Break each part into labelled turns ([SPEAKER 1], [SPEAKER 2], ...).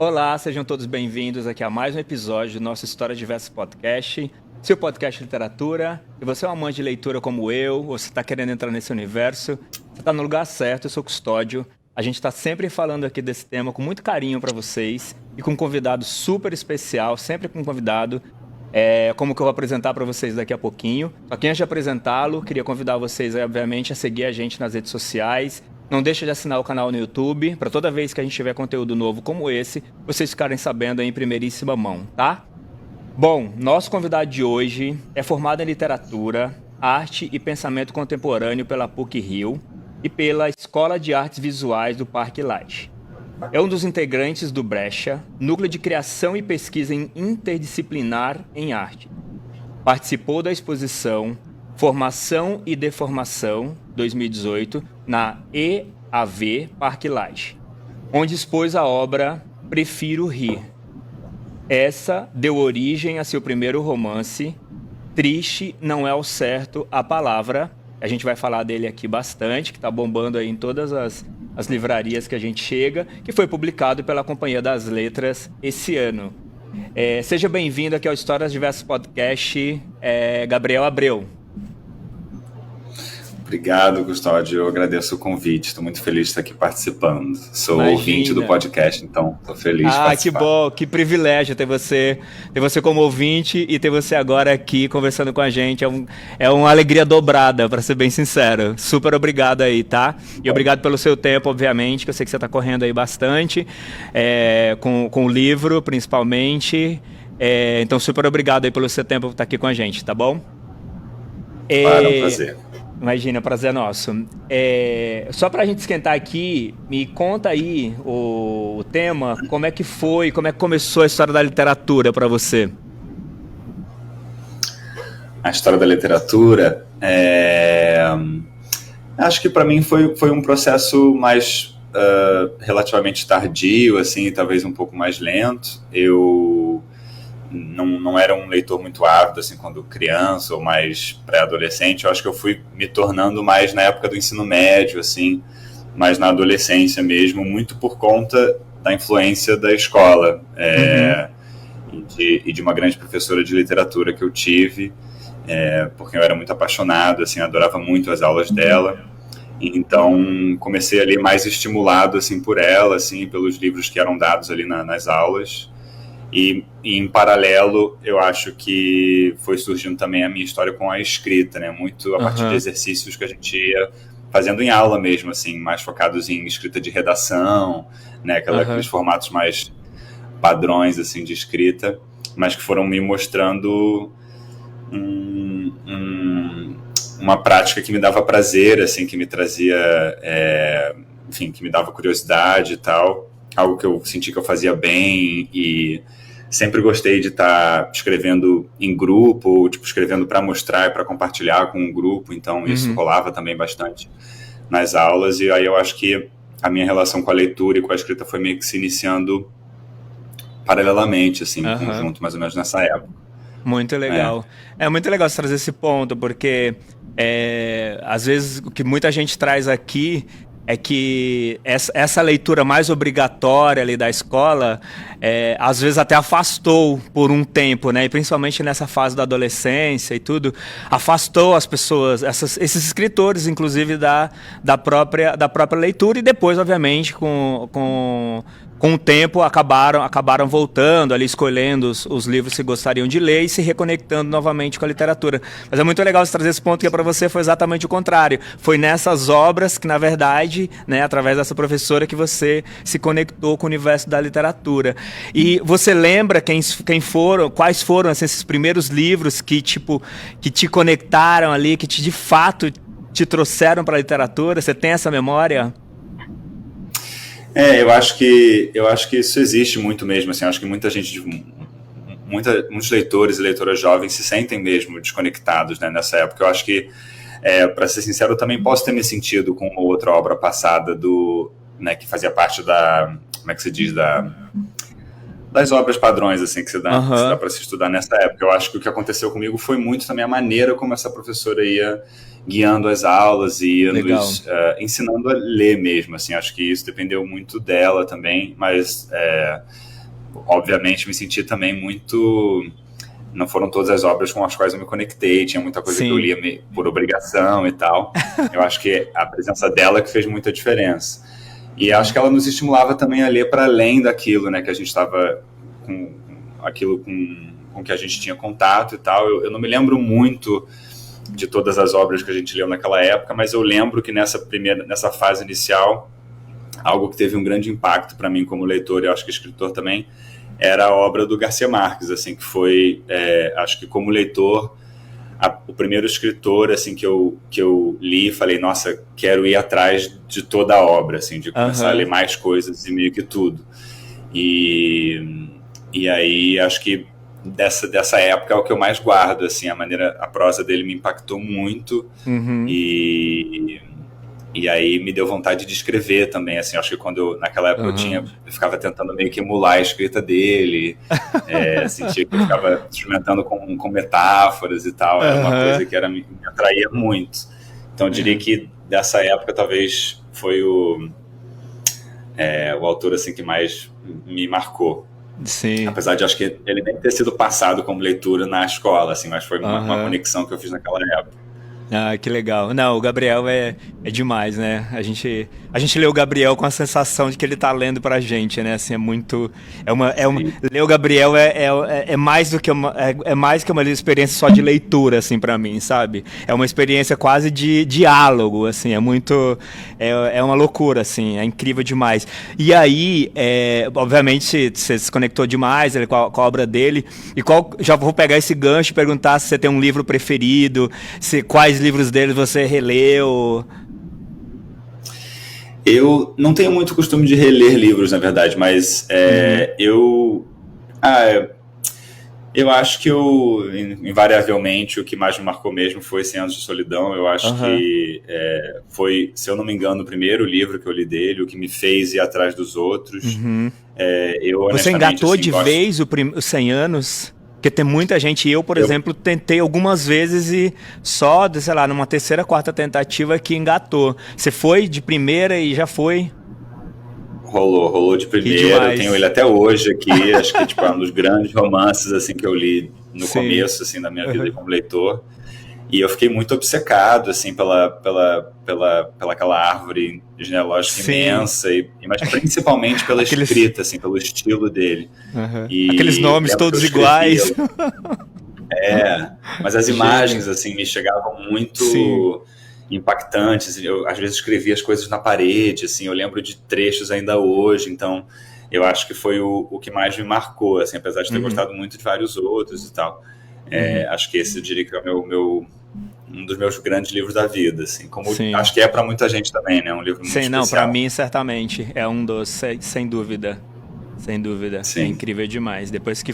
[SPEAKER 1] Olá, sejam todos bem-vindos aqui a mais um episódio do nosso História Diversa Podcast, seu podcast de literatura. Se você é um amante de leitura como eu, ou se está querendo entrar nesse universo, você está no lugar certo, eu sou Custódio. A gente está sempre falando aqui desse tema com muito carinho para vocês e com um convidado super especial, sempre com um convidado, como que eu vou apresentar para vocês daqui a pouquinho. Só que antes de apresentá-lo, queria convidar vocês, obviamente, a seguir a gente nas redes sociais. Não deixa de assinar o canal no YouTube, para toda vez que a gente tiver conteúdo novo como esse, vocês ficarem sabendo aí em primeiríssima mão, tá? Bom, nosso convidado de hoje é formado em Literatura, Arte e Pensamento Contemporâneo pela PUC-Rio e pela Escola de Artes Visuais do Parque Lage. É um dos integrantes do Brecha, Núcleo de Criação e Pesquisa Interdisciplinar em Arte. Participou da exposição Formação e Deformação 2018 na EAV Parque Lage, onde expôs a obra Prefiro Rir. Essa deu origem a seu primeiro romance, Triste Não É o Certo a Palavra. A gente vai falar dele aqui bastante, que está bombando aí em todas as livrarias que a gente chega, que foi publicado pela Companhia das Letras esse ano. Seja bem-vindo aqui ao Histórias Diversas Podcast, Gabriel Abreu.
[SPEAKER 2] Obrigado, Custódio. Eu agradeço o convite. Estou muito feliz de estar aqui participando. Sou ouvinte do podcast, então estou feliz de participar.
[SPEAKER 1] Que bom, que privilégio ter você como ouvinte e ter você agora aqui conversando com a gente. É uma alegria dobrada, para ser bem sincero. Super obrigado aí, tá? E obrigado pelo seu tempo, obviamente, que eu sei que você está correndo aí bastante, com o livro, principalmente. Então, super obrigado aí pelo seu tempo por estar aqui com a gente, tá bom?
[SPEAKER 2] Claro, é um prazer.
[SPEAKER 1] Imagina, prazer nosso. Só para a gente esquentar aqui, me conta aí o tema, como é que foi, como é que começou a história da literatura para você?
[SPEAKER 2] A história da literatura, acho que para mim foi um processo mais relativamente tardio, assim, talvez um pouco mais lento. Eu não era um leitor muito ávido assim, quando criança ou mais pré-adolescente. Eu acho que eu fui me tornando mais na época do ensino médio, assim, mais na adolescência mesmo, muito por conta da influência da escola e de uma grande professora de literatura que eu tive, porque eu era muito apaixonado, assim, adorava muito as aulas dela. Então comecei ali mais estimulado assim, por ela, assim, pelos livros que eram dados ali nas aulas. E em paralelo, eu acho que foi surgindo também a minha história com a escrita, né? Muito a partir de exercícios que a gente ia fazendo em aula mesmo, assim, mais focados em escrita de redação, né? Aqueles formatos mais padrões, assim, de escrita, mas que foram me mostrando uma prática que me dava prazer, assim, que me trazia, enfim, que me dava curiosidade e tal, algo que eu senti que eu fazia bem e sempre gostei de estar escrevendo em grupo, tipo, escrevendo para mostrar e para compartilhar com um grupo, então isso rolava também bastante nas aulas, e aí eu acho que a minha relação com a leitura e com a escrita foi meio que se iniciando paralelamente, assim, em conjunto, mais ou menos nessa época.
[SPEAKER 1] Muito legal. É muito legal você trazer esse ponto, porque às vezes o que muita gente traz aqui é que essa leitura mais obrigatória ali da escola, às vezes até afastou por um tempo, né? E principalmente nessa fase da adolescência e tudo, afastou as pessoas, esses escritores, inclusive, da própria leitura, e depois, obviamente, com o tempo acabaram voltando ali, escolhendo os livros que gostariam de ler e se reconectando novamente com a literatura. Mas é muito legal você trazer esse ponto, que para você foi exatamente o contrário. Foi nessas obras que, na verdade, né, através dessa professora, que você se conectou com o universo da literatura. E você lembra quais foram assim, esses primeiros livros que te conectaram ali, que de fato te trouxeram para a literatura? Você tem essa memória?
[SPEAKER 2] Eu acho que isso existe muito mesmo, assim, eu acho que muita gente, muitos leitores e leitoras jovens se sentem mesmo desconectados, né, nessa época. Eu acho que, para ser sincero, eu também posso ter me sentido com uma outra obra passada né, que fazia parte da, como é que se diz, das obras padrões, assim, que se dá,
[SPEAKER 1] Aham.
[SPEAKER 2] para se estudar nessa época. Eu acho que o que aconteceu comigo foi muito também a maneira como essa professora ia guiando as aulas e ia
[SPEAKER 1] Legal.
[SPEAKER 2] nos ensinando a ler mesmo, assim. Acho que isso dependeu muito dela também, mas, obviamente, me senti também muito... Não foram todas as obras com as quais eu me conectei, tinha muita coisa que eu
[SPEAKER 1] Sim.
[SPEAKER 2] lia por obrigação e tal. Eu acho que a presença dela que fez muita diferença. E acho que ela nos estimulava também a ler para além daquilo, né, que a gente estava com aquilo com que a gente tinha contato e tal. Eu não me lembro muito de todas as obras que a gente leu naquela época, mas eu lembro que nessa fase inicial, algo que teve um grande impacto para mim como leitor e eu acho que escritor também, era a obra do Garcia Marques, assim, que foi, acho que como leitor, o primeiro escritor assim que eu li e falei, nossa, quero ir atrás de toda a obra, assim, de começar a ler mais coisas e meio que tudo. E aí acho que dessa época é o que eu mais guardo, assim, a prosa dele me impactou muito.
[SPEAKER 1] Uhum.
[SPEAKER 2] E aí me deu vontade de escrever também, assim, acho que naquela época eu ficava tentando meio que emular a escrita dele, sentia que eu ficava experimentando com metáforas e tal, era uma coisa que me atraía muito. Então eu diria que dessa época talvez foi o autor assim que mais me marcou.
[SPEAKER 1] Sim.
[SPEAKER 2] Apesar de acho que ele nem ter sido passado como leitura na escola, assim, mas foi uma conexão que eu fiz naquela época.
[SPEAKER 1] Ah, que legal. Não, o Gabriel é demais, né? A gente lê o Gabriel com a sensação de que ele tá lendo pra gente, né? Assim, ler o Gabriel é mais do que mais que uma experiência só de leitura, assim, pra mim, sabe? É uma experiência quase de diálogo, assim, é uma loucura, assim, é incrível demais. E aí, obviamente, você se conectou demais com a obra dele, já vou pegar esse gancho e perguntar se você tem um livro preferido, quais livros dele você releu?
[SPEAKER 2] Eu não tenho muito costume de reler livros, na verdade, mas eu acho que invariavelmente, o que mais me marcou mesmo foi 100 Anos de Solidão. Eu acho que foi, se eu não me engano, o primeiro livro que eu li dele, o que me fez ir atrás dos outros.
[SPEAKER 1] Você engatou assim, de vez os 100 anos? Porque tem muita gente, eu, por exemplo, tentei algumas vezes e só, sei lá, numa terceira, quarta tentativa que engatou. Você foi de primeira e já foi?
[SPEAKER 2] Rolou de primeira, eu tenho ele até hoje aqui, acho que tipo, é um dos grandes romances assim, que eu li no começo assim, da minha vida como leitor. E eu fiquei muito obcecado assim, pela aquela árvore genealógica imensa, mas principalmente pela escrita, assim, pelo estilo dele.
[SPEAKER 1] E aqueles nomes todos iguais.
[SPEAKER 2] Mas as imagens assim, me chegavam muito impactantes. Eu às vezes escrevia as coisas na parede, assim, eu lembro de trechos ainda hoje, então eu acho que foi o que mais me marcou, assim, apesar de ter gostado muito de vários outros e tal. Acho que esse eu diria que é um dos meus grandes livros da vida, assim, como acho que é para muita gente também, né? Um livro muito especial.
[SPEAKER 1] Não, para mim certamente é um dos, sem dúvida, é incrível demais. Depois que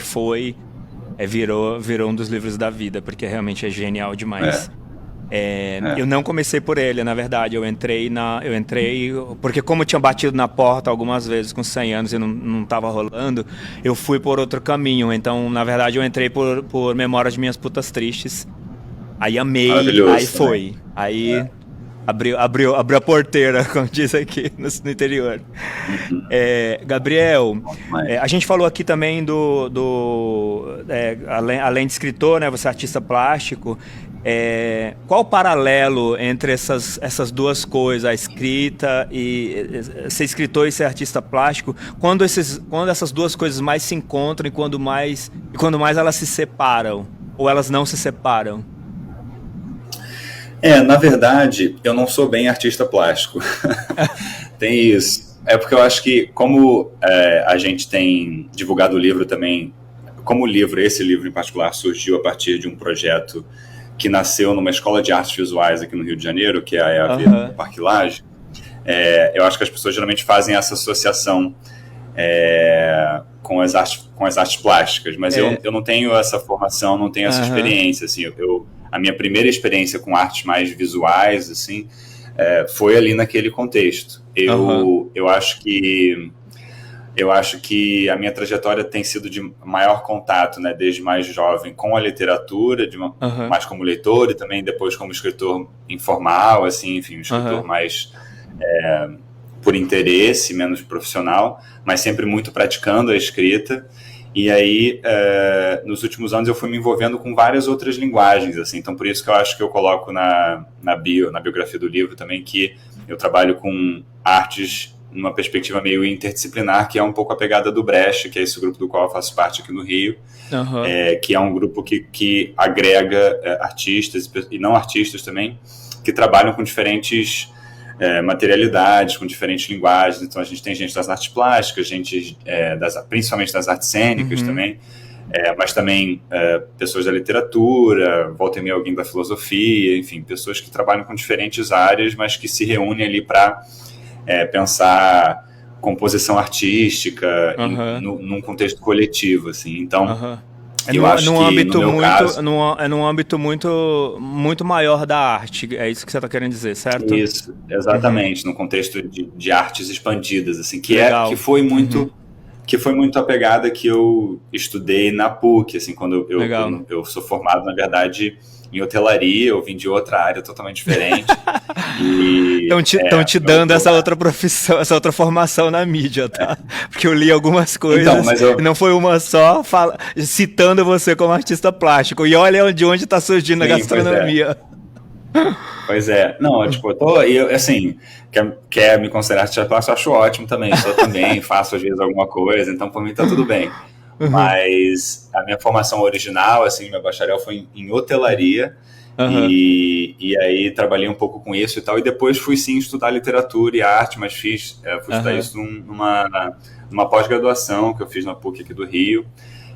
[SPEAKER 1] virou um dos livros da vida, porque realmente é genial demais. Eu não comecei por ele, na verdade. Eu entrei porque como eu tinha batido na porta algumas vezes com 100 anos e não estava rolando, eu fui por outro caminho. Então, na verdade, eu entrei por Memórias de Minhas Putas Tristes. Aí amei, aí foi. Também. Aí abriu a porteira, como diz aqui no interior. Gabriel, a gente falou aqui também além de escritor, né, você é artista plástico. Qual o paralelo entre essas duas coisas, a escrita e ser escritor e ser artista plástico? Quando essas duas coisas mais se encontram e quando mais elas se separam ou elas não se separam?
[SPEAKER 2] Na verdade, eu não sou bem artista plástico. Tem isso. É porque eu acho que como a gente tem divulgado o livro também, como esse livro em particular surgiu a partir de um projeto que nasceu numa escola de artes visuais aqui no Rio de Janeiro, que é a EAV do Parque Lage, eu acho que as pessoas geralmente fazem essa associação com as artes plásticas, mas eu não tenho essa formação, não tenho essa experiência, assim, a minha primeira experiência com artes mais visuais, assim, foi ali naquele contexto. Eu acho que eu acho que a minha trajetória tem sido de maior contato, né, desde mais jovem com a literatura, mais como leitor e também depois como escritor informal, assim, enfim, um escritor mais por interesse, menos profissional, mas sempre muito praticando a escrita. E aí, nos últimos anos, eu fui me envolvendo com várias outras linguagens, assim, então por isso que eu acho que eu coloco na biografia do livro também, que eu trabalho com artes numa perspectiva meio interdisciplinar, que é um pouco a pegada do Brecht, que é esse grupo do qual eu faço parte aqui no Rio, que é um grupo que agrega artistas e não artistas também, que trabalham com diferentes materialidades, com diferentes linguagens. Então a gente tem gente das artes plásticas, gente principalmente das artes cênicas também, mas também pessoas da literatura, volta e meia alguém da filosofia, enfim, pessoas que trabalham com diferentes áreas, mas que se reúnem ali para pensar composição artística num contexto coletivo, assim. Então, eu acho que no meu caso...
[SPEAKER 1] num âmbito muito maior da arte, é isso que você está querendo dizer, certo?
[SPEAKER 2] Isso, exatamente, num contexto de artes expandidas, assim, que foi muito a pegada que eu estudei na PUC, assim, quando eu sou formado, na verdade, em hotelaria, eu vim de outra área totalmente diferente.
[SPEAKER 1] Estão te dando essa outra profissão, essa outra formação na mídia, tá? Porque eu li algumas coisas, e não foi uma só, citando você como artista plástico. E olha de onde está surgindo a gastronomia.
[SPEAKER 2] Pois é. Não, tipo, assim, quer me considerar artista plástico, eu acho ótimo também. Sou também, faço às vezes alguma coisa, então por mim tá tudo bem. Mas a minha formação original, assim, meu bacharel foi em hotelaria, e aí trabalhei um pouco com isso e tal, e depois fui sim estudar literatura e arte, mas fui estudar isso numa pós-graduação que eu fiz na PUC aqui do Rio,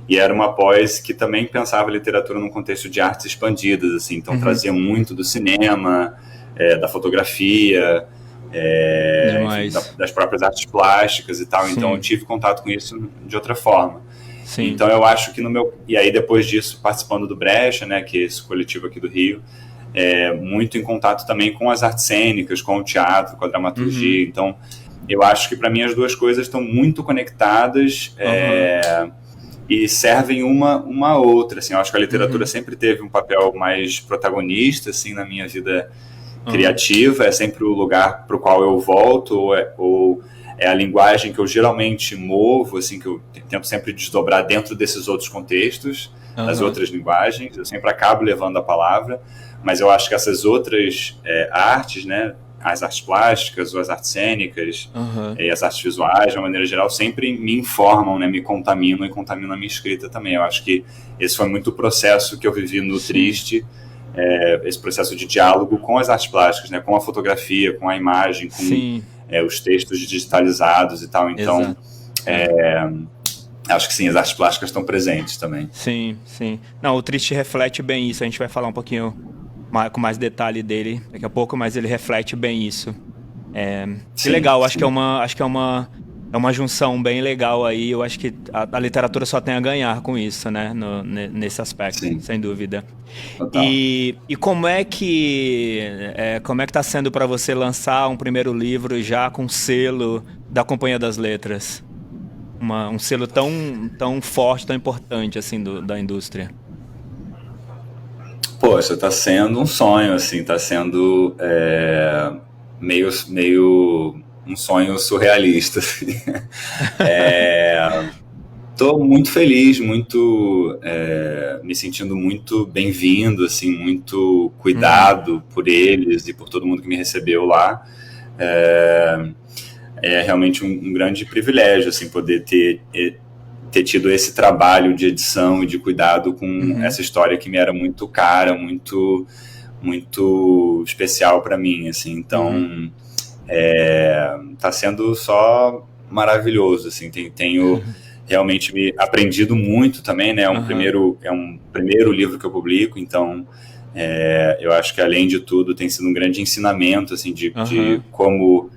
[SPEAKER 2] e era uma pós que também pensava literatura num contexto de artes expandidas, assim, então trazia muito do cinema, da fotografia, enfim, das próprias artes plásticas e tal. Sim. Então eu tive contato com isso de outra forma. Sim. Então eu acho que e aí depois disso, participando do Brecha, né, que é esse coletivo aqui do Rio, muito em contato também com as artes cênicas, com o teatro, com a dramaturgia. Então eu acho que para mim as duas coisas estão muito conectadas, e servem uma a outra, assim. Eu acho que a literatura sempre teve um papel mais protagonista, assim, na minha vida criativa, é sempre o lugar para o qual eu volto, ou é a linguagem que eu geralmente movo, assim, que eu tento sempre desdobrar dentro desses outros contextos, das outras linguagens, eu sempre acabo levando a palavra, mas eu acho que essas outras artes, né, as artes plásticas, ou as artes cênicas, e as artes visuais, de uma maneira geral, sempre me informam, né, me contaminam e contaminam a minha escrita também. Eu acho que esse foi muito o processo que eu vivi no Triste, esse processo de diálogo com as artes plásticas, né, com a fotografia, com a imagem, com os textos digitalizados e tal. Então, acho que sim, as artes plásticas estão presentes também.
[SPEAKER 1] Sim, sim. Não, o Triste reflete bem isso. A gente vai falar um pouquinho com mais detalhe dele daqui a pouco, mas ele reflete bem isso. Que legal, acho que é uma junção bem legal aí. Eu acho que a literatura só tem a ganhar com isso, né? Nesse aspecto, sem dúvida.
[SPEAKER 2] Total.
[SPEAKER 1] E como é que está sendo para você lançar um primeiro livro já com selo da Companhia das Letras? Um selo tão forte, tão importante assim da indústria.
[SPEAKER 2] Poxa, tá sendo um sonho, assim, tá sendo meio um sonho surrealista, assim. Tô muito feliz, me sentindo muito bem-vindo, assim, muito cuidado por eles e por todo mundo que me recebeu lá. É realmente um grande privilégio, assim, poder ter tido esse trabalho de edição e de cuidado com essa história que me era muito cara, muito, muito especial para mim, assim. Então, tá sendo só maravilhoso, assim. Tenho realmente me aprendido muito também, né? É um primeiro livro que eu publico, então eu acho que, além de tudo, tem sido um grande ensinamento, assim, de como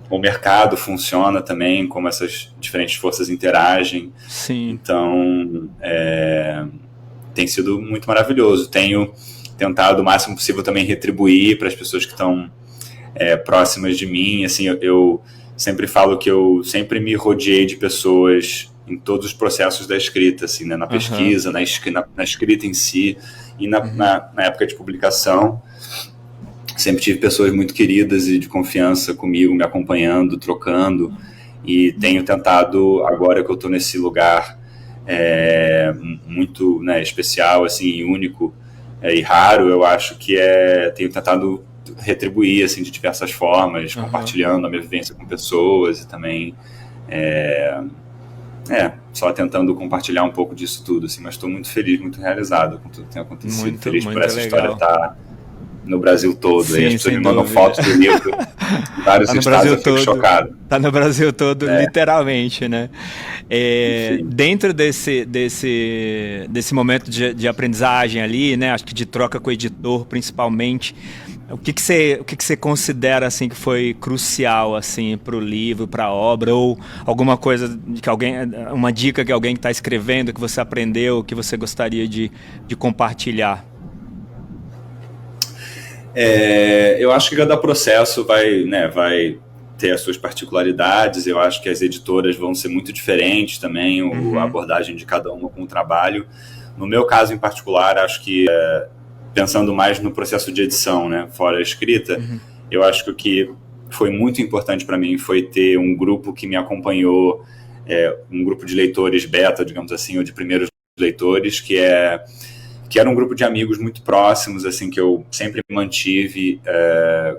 [SPEAKER 2] o mercado funciona também, como essas diferentes forças interagem.
[SPEAKER 1] Sim.
[SPEAKER 2] Então, tem sido muito maravilhoso. Tenho tentado o máximo possível também retribuir para as pessoas que estão próximas de mim. Assim, eu sempre falo que eu sempre me rodeei de pessoas em todos os processos da escrita, assim, né? Na pesquisa, na escrita em si e na época de publicação. Sempre tive pessoas muito queridas e de confiança comigo, me acompanhando, trocando, e tenho tentado, agora que eu estou nesse lugar muito, né, especial, assim, único e raro, eu acho que tenho tentado retribuir, assim, de diversas formas, compartilhando a minha vivência com pessoas e também só tentando compartilhar um pouco disso tudo, assim, mas estou muito feliz, muito realizado com tudo que tem acontecido, muito, feliz por essa legal. História estar no Brasil todo. Sim, e as pessoas me mandam fotos do livro em vários
[SPEAKER 1] tá no
[SPEAKER 2] estados,
[SPEAKER 1] Brasil
[SPEAKER 2] eu fico chocado.
[SPEAKER 1] Tá no Brasil todo, literalmente, né? Dentro desse momento de aprendizagem ali, né? Acho que de troca com o editor, principalmente, o que você considera assim que foi crucial assim para o livro, para a obra, ou alguma coisa que uma dica que alguém está escrevendo que você aprendeu, que você gostaria de compartilhar?
[SPEAKER 2] Eu acho que cada processo vai ter as suas particularidades. Eu acho que as editoras vão ser muito diferentes também, a abordagem de cada uma com o trabalho. No meu caso em particular, acho que pensando mais no processo de edição, né, fora a escrita, eu acho que o que foi muito importante para mim foi ter um grupo que me acompanhou, um grupo de leitores beta, digamos assim, ou de primeiros leitores, que era um grupo de amigos muito próximos, assim, que eu sempre mantive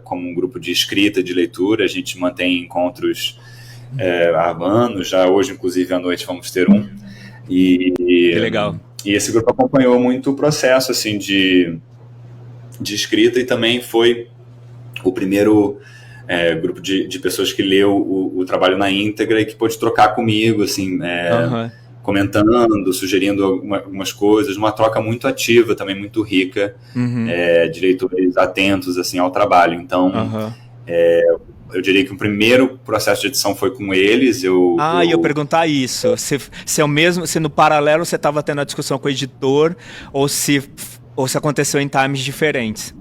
[SPEAKER 2] como um grupo de escrita, de leitura. A gente mantém encontros há anos, já hoje, inclusive, à noite vamos ter um.
[SPEAKER 1] Que legal.
[SPEAKER 2] E esse grupo acompanhou muito o processo, assim, de escrita, e também foi o primeiro grupo de pessoas que leu o trabalho na íntegra e que pôde trocar comigo, assim, comentando, sugerindo algumas coisas, uma troca muito ativa, também muito rica, de leitores atentos, assim, ao trabalho. Então, eu diria que o primeiro processo de edição foi com eles. Eu
[SPEAKER 1] ia perguntar isso, se é o mesmo, se no paralelo você estava tendo a discussão com o editor, ou se aconteceu em times diferentes.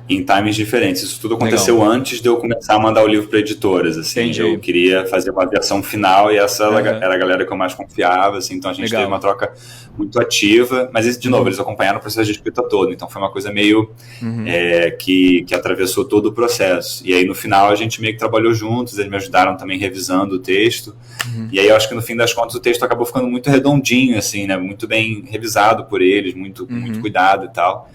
[SPEAKER 2] Em times diferentes. Isso tudo aconteceu antes de eu começar a mandar o livro para editoras, assim. Entendi. Eu queria fazer uma versão final e essa era a galera que eu mais confiava, assim. Então a gente teve uma troca muito ativa, mas de novo, eles acompanharam o processo de escrita todo, então foi uma coisa meio que atravessou todo o processo. E aí no final a gente meio que trabalhou juntos, eles me ajudaram também revisando o texto, e aí eu acho que no fim das contas o texto acabou ficando muito redondinho, assim, né? Muito bem revisado por eles, muito cuidado e tal.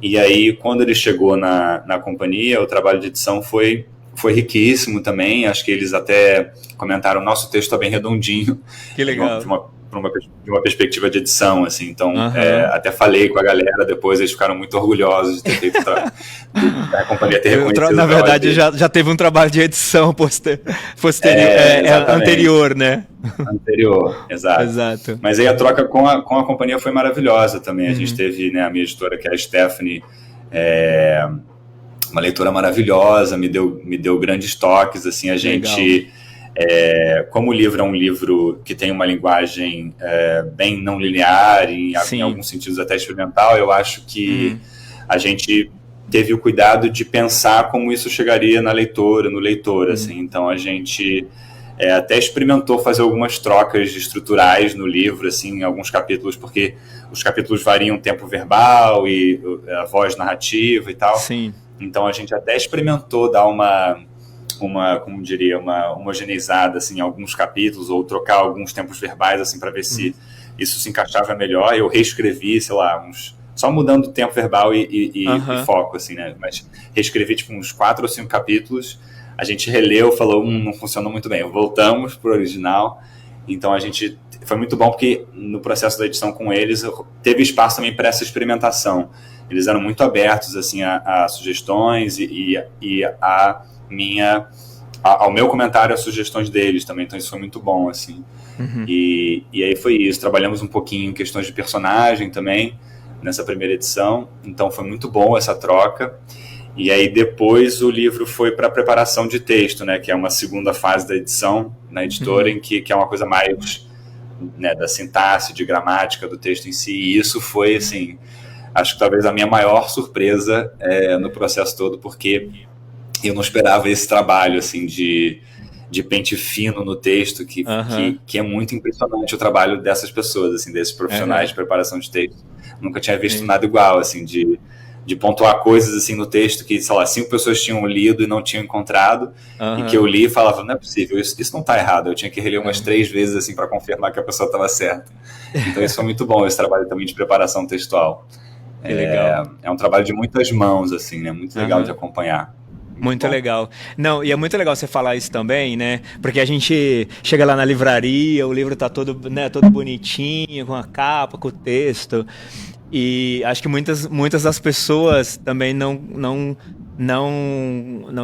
[SPEAKER 2] E aí, quando ele chegou na companhia, o trabalho de edição foi riquíssimo também. Acho que eles até comentaram, nosso texto está bem redondinho. Que legal. De uma perspectiva de edição, assim. Então, até falei com a galera depois, eles ficaram muito orgulhosos de ter feito a companhia ter reconhecido.
[SPEAKER 1] Na verdade, já teve um trabalho de edição anterior, né?
[SPEAKER 2] Anterior, exato. Mas aí a troca com a companhia foi maravilhosa também. A gente teve, né, a minha editora, que é a Stephanie, uma leitora maravilhosa, me deu grandes toques, assim, a gente... como o livro é um livro que tem uma linguagem bem não linear e em alguns sentidos até experimental, eu acho que a gente teve o cuidado de pensar como isso chegaria na leitora, no leitor, assim. Então a gente até experimentou fazer algumas trocas estruturais no livro, assim, em alguns capítulos, porque os capítulos variam o tempo verbal e a voz narrativa e tal.
[SPEAKER 1] Sim.
[SPEAKER 2] Então a gente até experimentou dar uma homogeneizada, assim, em alguns capítulos, ou trocar alguns tempos verbais, assim, para ver se isso se encaixava melhor. Eu reescrevi, sei lá, só mudando o tempo verbal e foco, assim, né? Mas reescrevi, tipo, uns 4 ou 5 capítulos, a gente releu, falou, não funcionou muito bem. Voltamos pro original. Então foi muito bom, porque no processo da edição com eles, teve espaço também para essa experimentação. Eles eram muito abertos, assim, a sugestões e ao meu comentário, as sugestões deles também, então isso foi muito bom, assim. E aí foi isso, trabalhamos um pouquinho em questões de personagem também, nessa primeira edição, então foi muito bom essa troca. E aí depois o livro foi para a preparação de texto, né, que é uma segunda fase da edição na editora, em que é uma coisa mais, né, da sintaxe, de gramática do texto em si, e isso foi, assim, acho que talvez a minha maior surpresa no processo todo, porque eu não esperava esse trabalho, assim, de pente fino no texto, que é muito impressionante o trabalho dessas pessoas, assim, desses profissionais de preparação de texto. Nunca tinha visto nada igual, assim, de pontuar coisas, assim, no texto que, sei lá, 5 pessoas tinham lido e não tinham encontrado, e que eu li e falava, não é possível, isso não está errado, eu tinha que reler umas 3 vezes, assim, para confirmar que a pessoa estava certa. Então isso foi muito bom, esse trabalho também de preparação textual.
[SPEAKER 1] Legal.
[SPEAKER 2] É um trabalho de muitas mãos, assim, né, muito legal de acompanhar.
[SPEAKER 1] Muito legal. Não, e é muito legal você falar isso também, né? Porque a gente chega lá na livraria, o livro tá todo, né, todo bonitinho, com a capa, com o texto. E acho que muitas das pessoas também não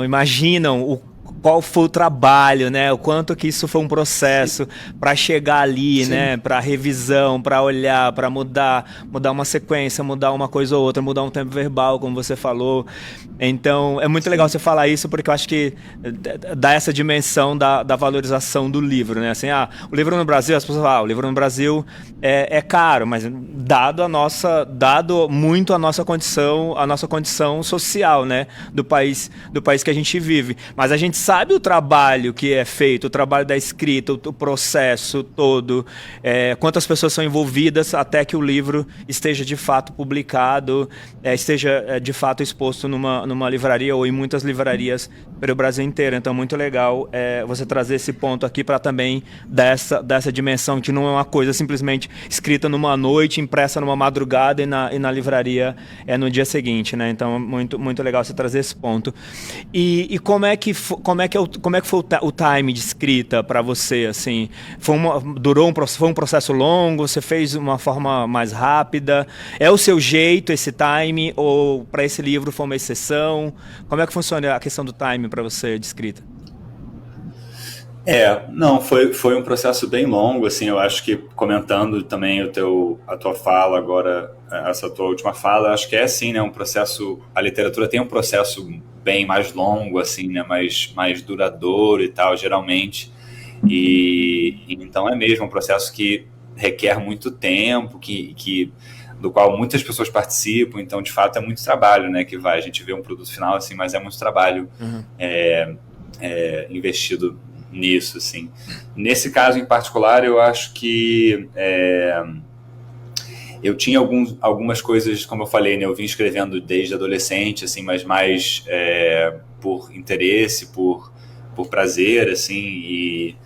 [SPEAKER 1] imaginam qual foi o trabalho, né? O quanto que isso foi um processo para chegar ali, né? Para revisão, para olhar, para mudar uma sequência, mudar uma coisa ou outra, mudar um tempo verbal, como você falou. Então, é muito legal você falar isso, porque eu acho que dá essa dimensão da valorização do livro, né? Assim, o livro no Brasil, as pessoas falam, o livro no Brasil é caro, mas dado muito a nossa condição social, né? Do país que a gente vive. Mas a gente sabe o trabalho que é feito, o trabalho da escrita, o processo todo, quantas pessoas são envolvidas até que o livro esteja de fato publicado, esteja de fato exposto numa livraria ou em muitas livrarias pelo Brasil inteiro. Então, muito legal você trazer esse ponto aqui para também dar essa dimensão, que não é uma coisa simplesmente escrita numa noite, impressa numa madrugada e na livraria no dia seguinte, né? Então, muito, muito legal você trazer esse ponto. E como é que foi o time de escrita para você, assim? Foi um processo longo? Você fez de uma forma mais rápida? É o seu jeito esse time? Ou para esse livro foi uma exceção? Como é que funciona a questão do time para você de escrita?
[SPEAKER 2] Não, foi um processo bem longo, assim, eu acho que comentando também a tua fala agora, essa tua última fala, acho que é assim, né, um processo, a literatura tem um processo bem mais longo, assim, né, mais duradouro e tal, geralmente, e então é mesmo um processo que requer muito tempo, do qual muitas pessoas participam, então de fato é muito trabalho, né, a gente vê um produto final, assim, mas é muito trabalho investido nisso, assim. Nesse caso em particular, eu acho que eu tinha algumas coisas, como eu falei, né, eu vim escrevendo desde adolescente, assim, mas mais por interesse, por prazer, assim,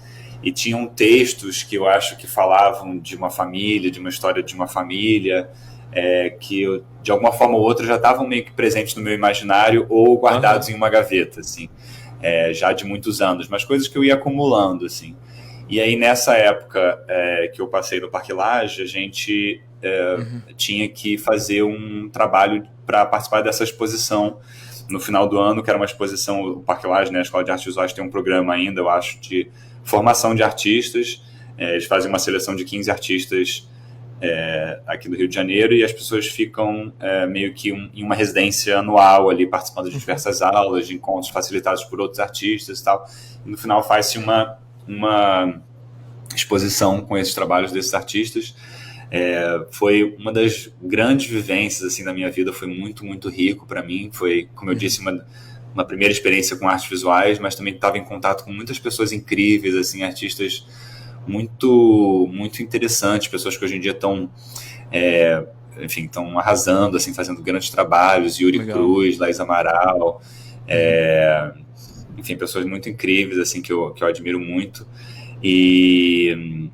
[SPEAKER 2] e tinham textos que eu acho que falavam de uma família, de uma história de uma família, que eu, de alguma forma ou outra já estavam meio que presentes no meu imaginário ou guardados em uma gaveta, assim. Já de muitos anos, mas coisas que eu ia acumulando, assim. E aí, nessa época que eu passei no Parque Lage, a gente tinha que fazer um trabalho para participar dessa exposição no final do ano, que era uma exposição, o Parque Lage, né, a Escola de Artes Visuais tem um programa ainda, eu acho, de formação de artistas. Eles fazem uma seleção de 15 artistas aqui do Rio de Janeiro, e as pessoas ficam meio que em uma residência anual ali, participando de diversas aulas, de encontros facilitados por outros artistas e tal. E no final faz-se uma exposição com esses trabalhos desses artistas. Foi uma das grandes vivências assim da minha vida, foi muito, muito rico para mim. Foi, como eu disse, uma primeira experiência com artes visuais, mas também estava em contato com muitas pessoas incríveis, assim, artistas muito, muito interessantes, pessoas que hoje em dia estão arrasando, assim, fazendo grandes trabalhos, Yuri
[SPEAKER 1] Legal.
[SPEAKER 2] Cruz, Laís Amaral, enfim, pessoas muito incríveis, assim, que eu admiro muito. E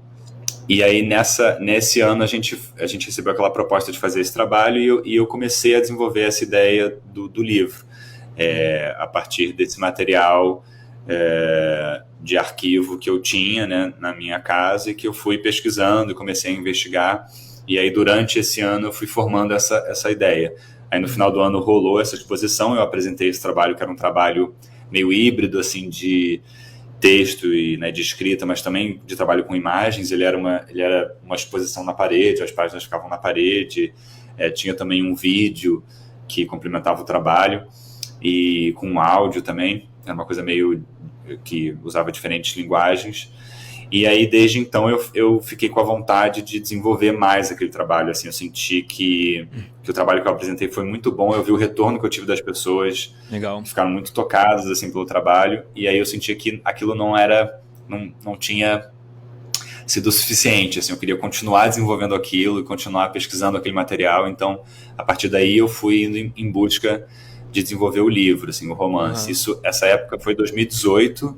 [SPEAKER 2] aí, nesse ano, a gente recebeu aquela proposta de fazer esse trabalho, e eu comecei a desenvolver essa ideia do livro, a partir desse material de arquivo que eu tinha, né, na minha casa, e que eu fui pesquisando e comecei a investigar. E aí, durante esse ano, eu fui formando essa ideia. Aí, no final do ano, rolou essa exposição, eu apresentei esse trabalho, que era um trabalho meio híbrido, assim, de texto e, né, de escrita, mas também de trabalho com imagens. Ele era uma exposição na parede, as páginas ficavam na parede, tinha também um vídeo que complementava o trabalho, e com áudio também, era uma coisa meio que usava diferentes linguagens. E aí, desde então, eu fiquei com a vontade de desenvolver mais aquele trabalho. Assim, eu senti que o trabalho que eu apresentei foi muito bom. Eu vi o retorno que eu tive das pessoas,
[SPEAKER 1] Legal.
[SPEAKER 2] que ficaram muito tocadas assim, pelo trabalho. E aí eu senti que aquilo não tinha sido suficiente. Assim, eu queria continuar desenvolvendo aquilo e continuar pesquisando aquele material. Então, a partir daí, eu fui indo em busca de desenvolver o livro, assim, o romance. Essa época foi 2018.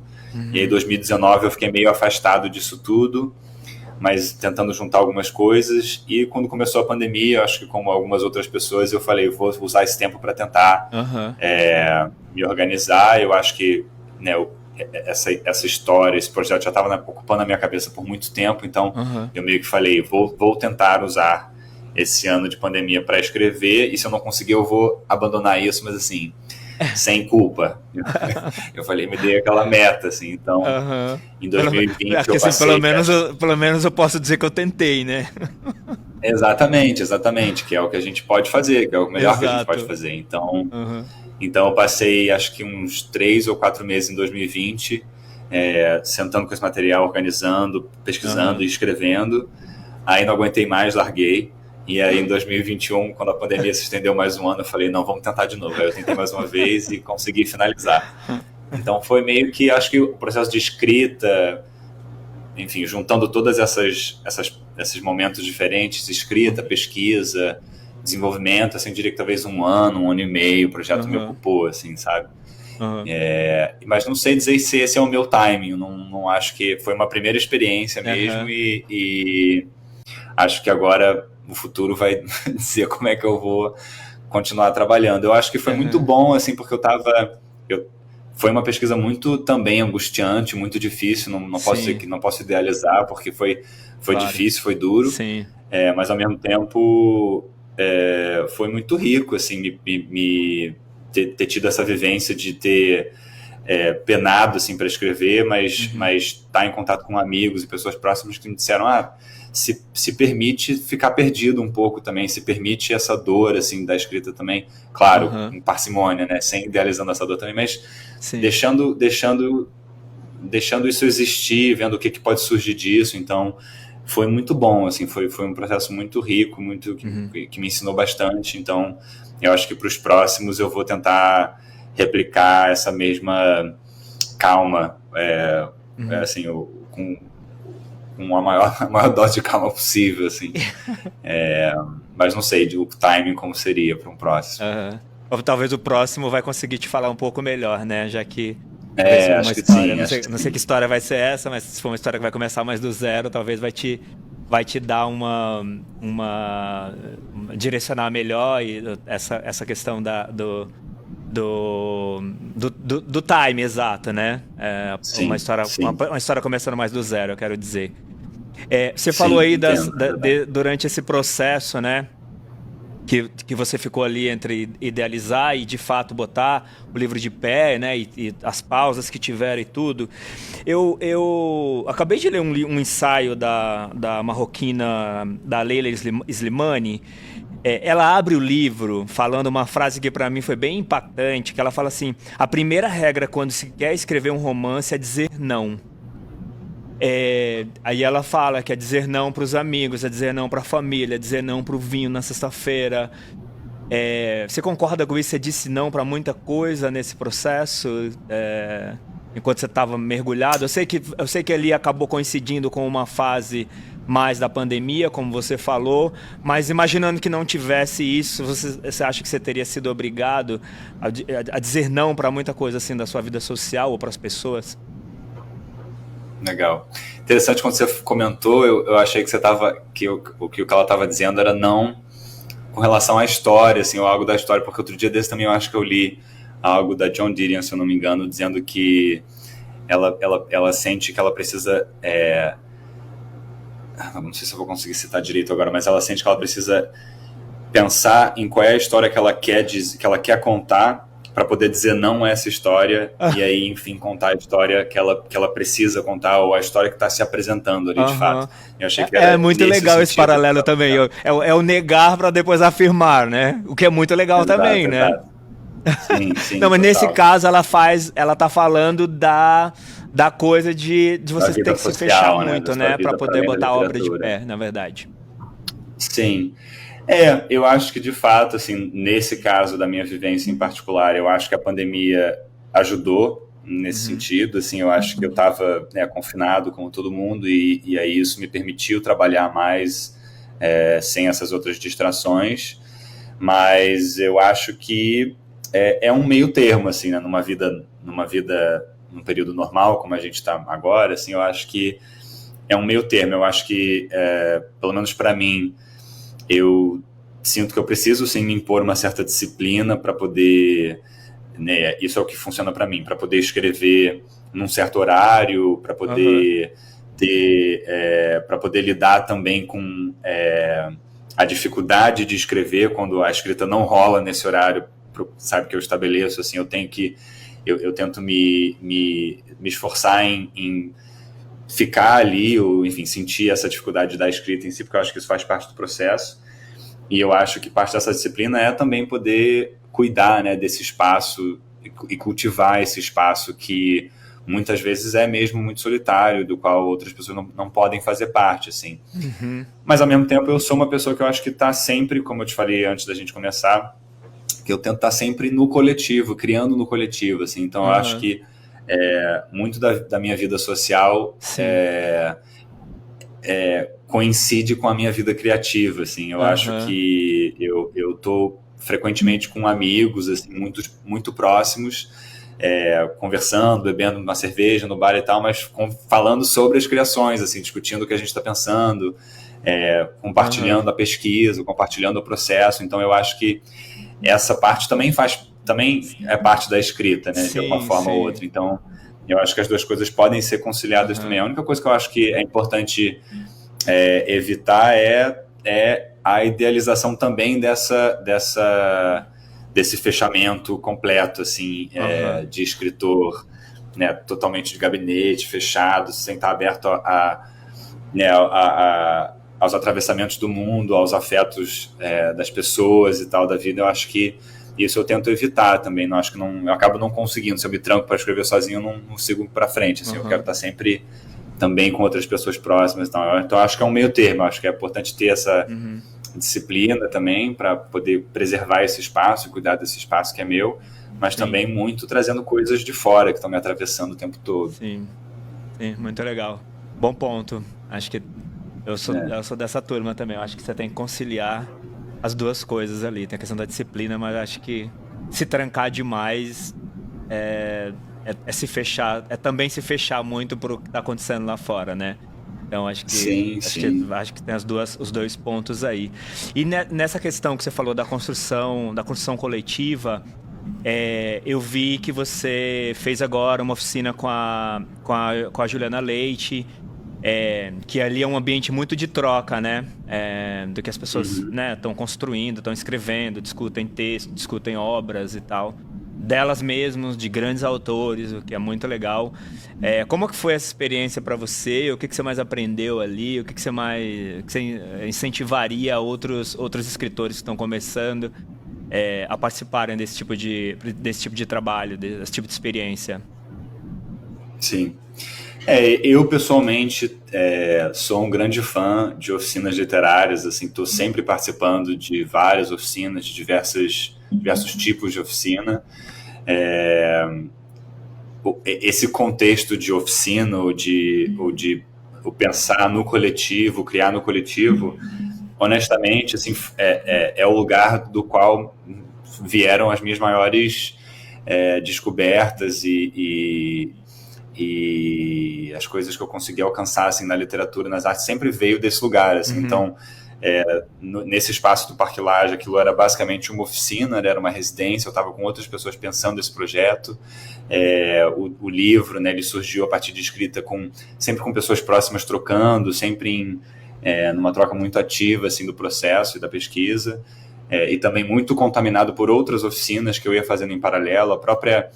[SPEAKER 2] E aí, em 2019, eu fiquei meio afastado disso tudo, mas tentando juntar algumas coisas. E quando começou a pandemia, acho que como algumas outras pessoas, eu falei, vou usar esse tempo para tentar me organizar. Eu acho que, né, essa história, esse projeto já estava ocupando a minha cabeça por muito tempo, então eu meio que falei, vou tentar usar esse ano de pandemia para escrever, e se eu não conseguir, eu vou abandonar isso, mas assim, sem culpa. Eu falei, me dei aquela meta, assim, então em 2020 eu passei...
[SPEAKER 1] Assim, pelo menos eu posso dizer que eu tentei, né?
[SPEAKER 2] Exatamente, que é o que a gente pode fazer, que é o melhor que a gente pode fazer. Então, então eu passei, acho que uns 3 ou 4 meses em 2020, sentando com esse material, organizando, pesquisando e escrevendo. Aí não aguentei mais, larguei. E aí em 2021, quando a pandemia se estendeu mais um ano, eu falei, não, vamos tentar de novo. Aí eu tentei mais uma vez e consegui finalizar. Então foi meio que, acho que o processo de escrita, enfim, juntando todas esses momentos diferentes, escrita, pesquisa, desenvolvimento, assim, eu diria que talvez um ano e meio, o projeto me ocupou, assim, sabe? Mas não sei dizer se esse é o meu timing, não acho que foi uma primeira experiência mesmo e acho que agora o futuro vai dizer como é que eu vou continuar trabalhando. Eu acho que foi muito bom, assim, porque foi uma pesquisa muito também angustiante, muito difícil, não posso dizer que não posso idealizar, porque foi claro. Difícil, foi duro, mas ao mesmo tempo foi muito rico, assim, ter tido essa vivência de ter penado, assim, para escrever, mas estar em contato com amigos e pessoas próximas que me disseram, se permite ficar perdido um pouco também, se permite essa dor, assim, da escrita também, claro, com parcimônia, né, sem idealizando essa dor também, mas deixando isso existir, vendo o que pode surgir disso. Então foi muito bom, assim, foi um processo muito rico, muito que me ensinou bastante. Então eu acho que para os próximos eu vou tentar replicar essa mesma calma, assim, com a maior dose de calma possível, assim. Mas não sei o timing como seria para um próximo.
[SPEAKER 1] Ou talvez o próximo vai conseguir te falar um pouco melhor, né? Já que
[SPEAKER 2] acho que sim.
[SPEAKER 1] Não sei que história vai ser essa, mas se for uma história que vai começar mais do zero, talvez vai te dar uma direcionar melhor, e essa questão do time exato, né? Uma história começando mais do zero, eu quero dizer. Você falou aí durante esse processo, né? Que você ficou ali entre idealizar e de fato botar o livro de pé, né? E as pausas que tiveram e tudo. Eu acabei de ler um ensaio da marroquina, da Leila Slimani. Ela abre o livro falando uma frase que para mim foi bem impactante, que ela fala assim: a primeira regra quando se quer escrever um romance é dizer não. Aí ela fala que é dizer não para os amigos, é dizer não para a família, é dizer não para o vinho na sexta-feira. Você concorda com isso? Você disse não para muita coisa nesse processo, enquanto você estava mergulhado? Eu sei que ali acabou coincidindo com uma fase mais da pandemia, como você falou, mas imaginando que não tivesse isso, você acha que você teria sido obrigado a dizer não para muita coisa assim da sua vida social ou para as pessoas?
[SPEAKER 2] Legal. Interessante quando você comentou, eu achei que o que ela estava dizendo era não com relação à história, assim, ou algo da história, porque outro dia desse também eu acho que eu li algo da Joan Didion, se eu não me engano, dizendo que ela sente que ela precisa, não sei se eu vou conseguir citar direito agora, mas ela sente que ela precisa pensar em qual é a história que ela quer contar, para poder dizer não a essa história e aí, enfim, contar a história que ela precisa contar, ou a história que está se apresentando ali, de fato. Eu achei que
[SPEAKER 1] é muito legal esse paralelo também. É o negar para depois afirmar, né? O que é muito legal também, né?
[SPEAKER 2] Sim,
[SPEAKER 1] não, mas total. Nesse caso ela tá falando da coisa de
[SPEAKER 2] da
[SPEAKER 1] você ter
[SPEAKER 2] vida
[SPEAKER 1] que se fechar
[SPEAKER 2] social, né,
[SPEAKER 1] muito,
[SPEAKER 2] da sua
[SPEAKER 1] né, para
[SPEAKER 2] vida para
[SPEAKER 1] poder
[SPEAKER 2] além da
[SPEAKER 1] botar a obra de
[SPEAKER 2] literatura.
[SPEAKER 1] pé, na verdade.
[SPEAKER 2] Sim. Eu acho que de fato, assim, nesse caso da minha vivência em particular, eu acho que a pandemia ajudou nesse sentido, assim, eu acho que eu estava, né, confinado como todo mundo e aí isso me permitiu trabalhar mais sem essas outras distrações, mas eu acho que é um meio termo, assim, né, num período normal como a gente está agora, assim, eu acho que é um meio termo, eu acho que, pelo menos para mim, eu sinto que eu preciso sim me impor uma certa disciplina para poder, né, isso é o que funciona para mim, para poder escrever num certo horário, para
[SPEAKER 1] Aham.
[SPEAKER 2] poder ter, para poder lidar também com a dificuldade de escrever quando a escrita não rola nesse horário, sabe, que eu estabeleço, assim, eu tento me esforçar em ficar ali, ou enfim, sentir essa dificuldade da escrita em si, porque eu acho que isso faz parte do processo. E eu acho que parte dessa disciplina é também poder cuidar, né, desse espaço e cultivar esse espaço que muitas vezes é mesmo muito solitário, do qual outras pessoas não podem fazer parte, assim.
[SPEAKER 1] Uhum.
[SPEAKER 2] Mas, ao mesmo tempo, eu sou uma pessoa que eu acho que está sempre, como eu te falei antes da gente começar, que eu tento estar sempre no coletivo, criando no coletivo, assim. Então, eu acho
[SPEAKER 1] Aham.
[SPEAKER 2] que muito da minha vida social
[SPEAKER 1] Sim.
[SPEAKER 2] coincide com a minha vida criativa, assim. Eu acho
[SPEAKER 1] Aham.
[SPEAKER 2] que eu tô frequentemente com amigos, assim, muito próximos, conversando, bebendo uma cerveja no bar e tal, mas falando sobre as criações, assim, discutindo o que a gente está pensando,
[SPEAKER 1] Aham.
[SPEAKER 2] compartilhando a pesquisa, compartilhando o processo. Então, eu acho que essa parte também é parte da escrita, né, de alguma
[SPEAKER 1] Sim,
[SPEAKER 2] forma ou
[SPEAKER 1] sim.
[SPEAKER 2] outra. Então, eu acho que as duas coisas podem ser conciliadas também.
[SPEAKER 1] Aham.
[SPEAKER 2] A única coisa que eu acho que é importante evitar a idealização também desse fechamento completo, assim,
[SPEAKER 1] Aham.
[SPEAKER 2] de escritor, né, totalmente de gabinete, fechado, sem estar aberto né, aos atravessamentos do mundo, aos afetos das pessoas e tal, da vida. Eu acho que isso eu tento evitar também. Não acho que não, eu acabo não conseguindo. Se eu me tranco para escrever sozinho, eu não sigo para frente. Assim, eu quero
[SPEAKER 1] Aham.
[SPEAKER 2] estar sempre também com outras pessoas próximas. Então acho que é um meio termo. Eu acho que é importante ter essa
[SPEAKER 1] Uhum.
[SPEAKER 2] disciplina também para poder preservar esse espaço, cuidar desse espaço que é meu, mas
[SPEAKER 1] Sim,
[SPEAKER 2] também muito trazendo coisas de fora que estão me atravessando o tempo todo.
[SPEAKER 1] sim, sim, muito legal. Bom ponto. Acho que
[SPEAKER 2] Né?
[SPEAKER 1] eu sou dessa turma também. Eu acho que você tem que conciliar as duas coisas ali. Tem a questão da disciplina, mas acho que se trancar demais é se fechar, é também se fechar muito pro que tá acontecendo lá fora, né? Então
[SPEAKER 2] Sim, sim.
[SPEAKER 1] acho que tem os dois pontos aí. E nessa questão que você falou da construção coletiva, eu vi que você fez agora uma oficina com a Juliana Leite, que ali é um ambiente muito de troca, né? Do que as pessoas,
[SPEAKER 2] Uhum.
[SPEAKER 1] né, estão construindo, estão escrevendo, discutem texto, discutem obras e tal. Delas mesmas, de grandes autores, o que é muito legal. Como que foi essa experiência para você? O que que você mais aprendeu ali? O que que você mais que você incentivaria outros escritores que estão começando a participarem desse tipo de trabalho, desse tipo de experiência?
[SPEAKER 2] Sim. Eu pessoalmente sou um grande fã de oficinas literárias, assim, estou sempre participando de várias oficinas, de diversos tipos de oficina. É, Esse contexto de oficina ou de o pensar no coletivo, criar no coletivo, honestamente, assim, é o lugar do qual vieram as minhas maiores descobertas e as coisas que eu consegui alcançar assim, na literatura, nas artes, sempre veio desse lugar. Assim.
[SPEAKER 1] Uhum,
[SPEAKER 2] Então, nesse espaço do Parque Lage, aquilo era basicamente uma oficina, né, era uma residência, eu estava com outras pessoas pensando esse projeto. O livro, né, ele surgiu a partir de escrita sempre com pessoas próximas trocando, sempre numa troca muito ativa assim, do processo e da pesquisa. E também muito contaminado por outras oficinas que eu ia fazendo em paralelo. A própria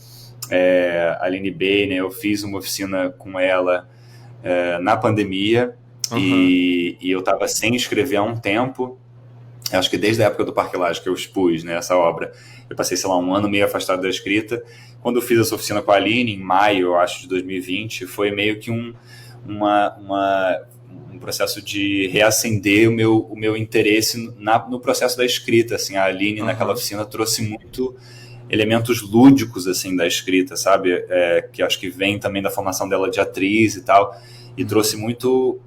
[SPEAKER 2] Aline Bay, né, eu fiz uma oficina com ela na pandemia
[SPEAKER 1] aham,
[SPEAKER 2] e eu estava sem escrever há um tempo Eu acho que desde a época do Parque Lage que eu expus, né, essa obra, eu passei, sei lá, um ano meio afastado da escrita. Quando eu fiz essa oficina com a Aline, em maio, eu acho, de 2020, foi meio que um processo de reacender o meu interesse no processo da escrita. Assim, a Aline, naquela oficina, trouxe muito elementos lúdicos, assim, da escrita, sabe? Que acho que vem também da formação dela de atriz e tal, e trouxe muito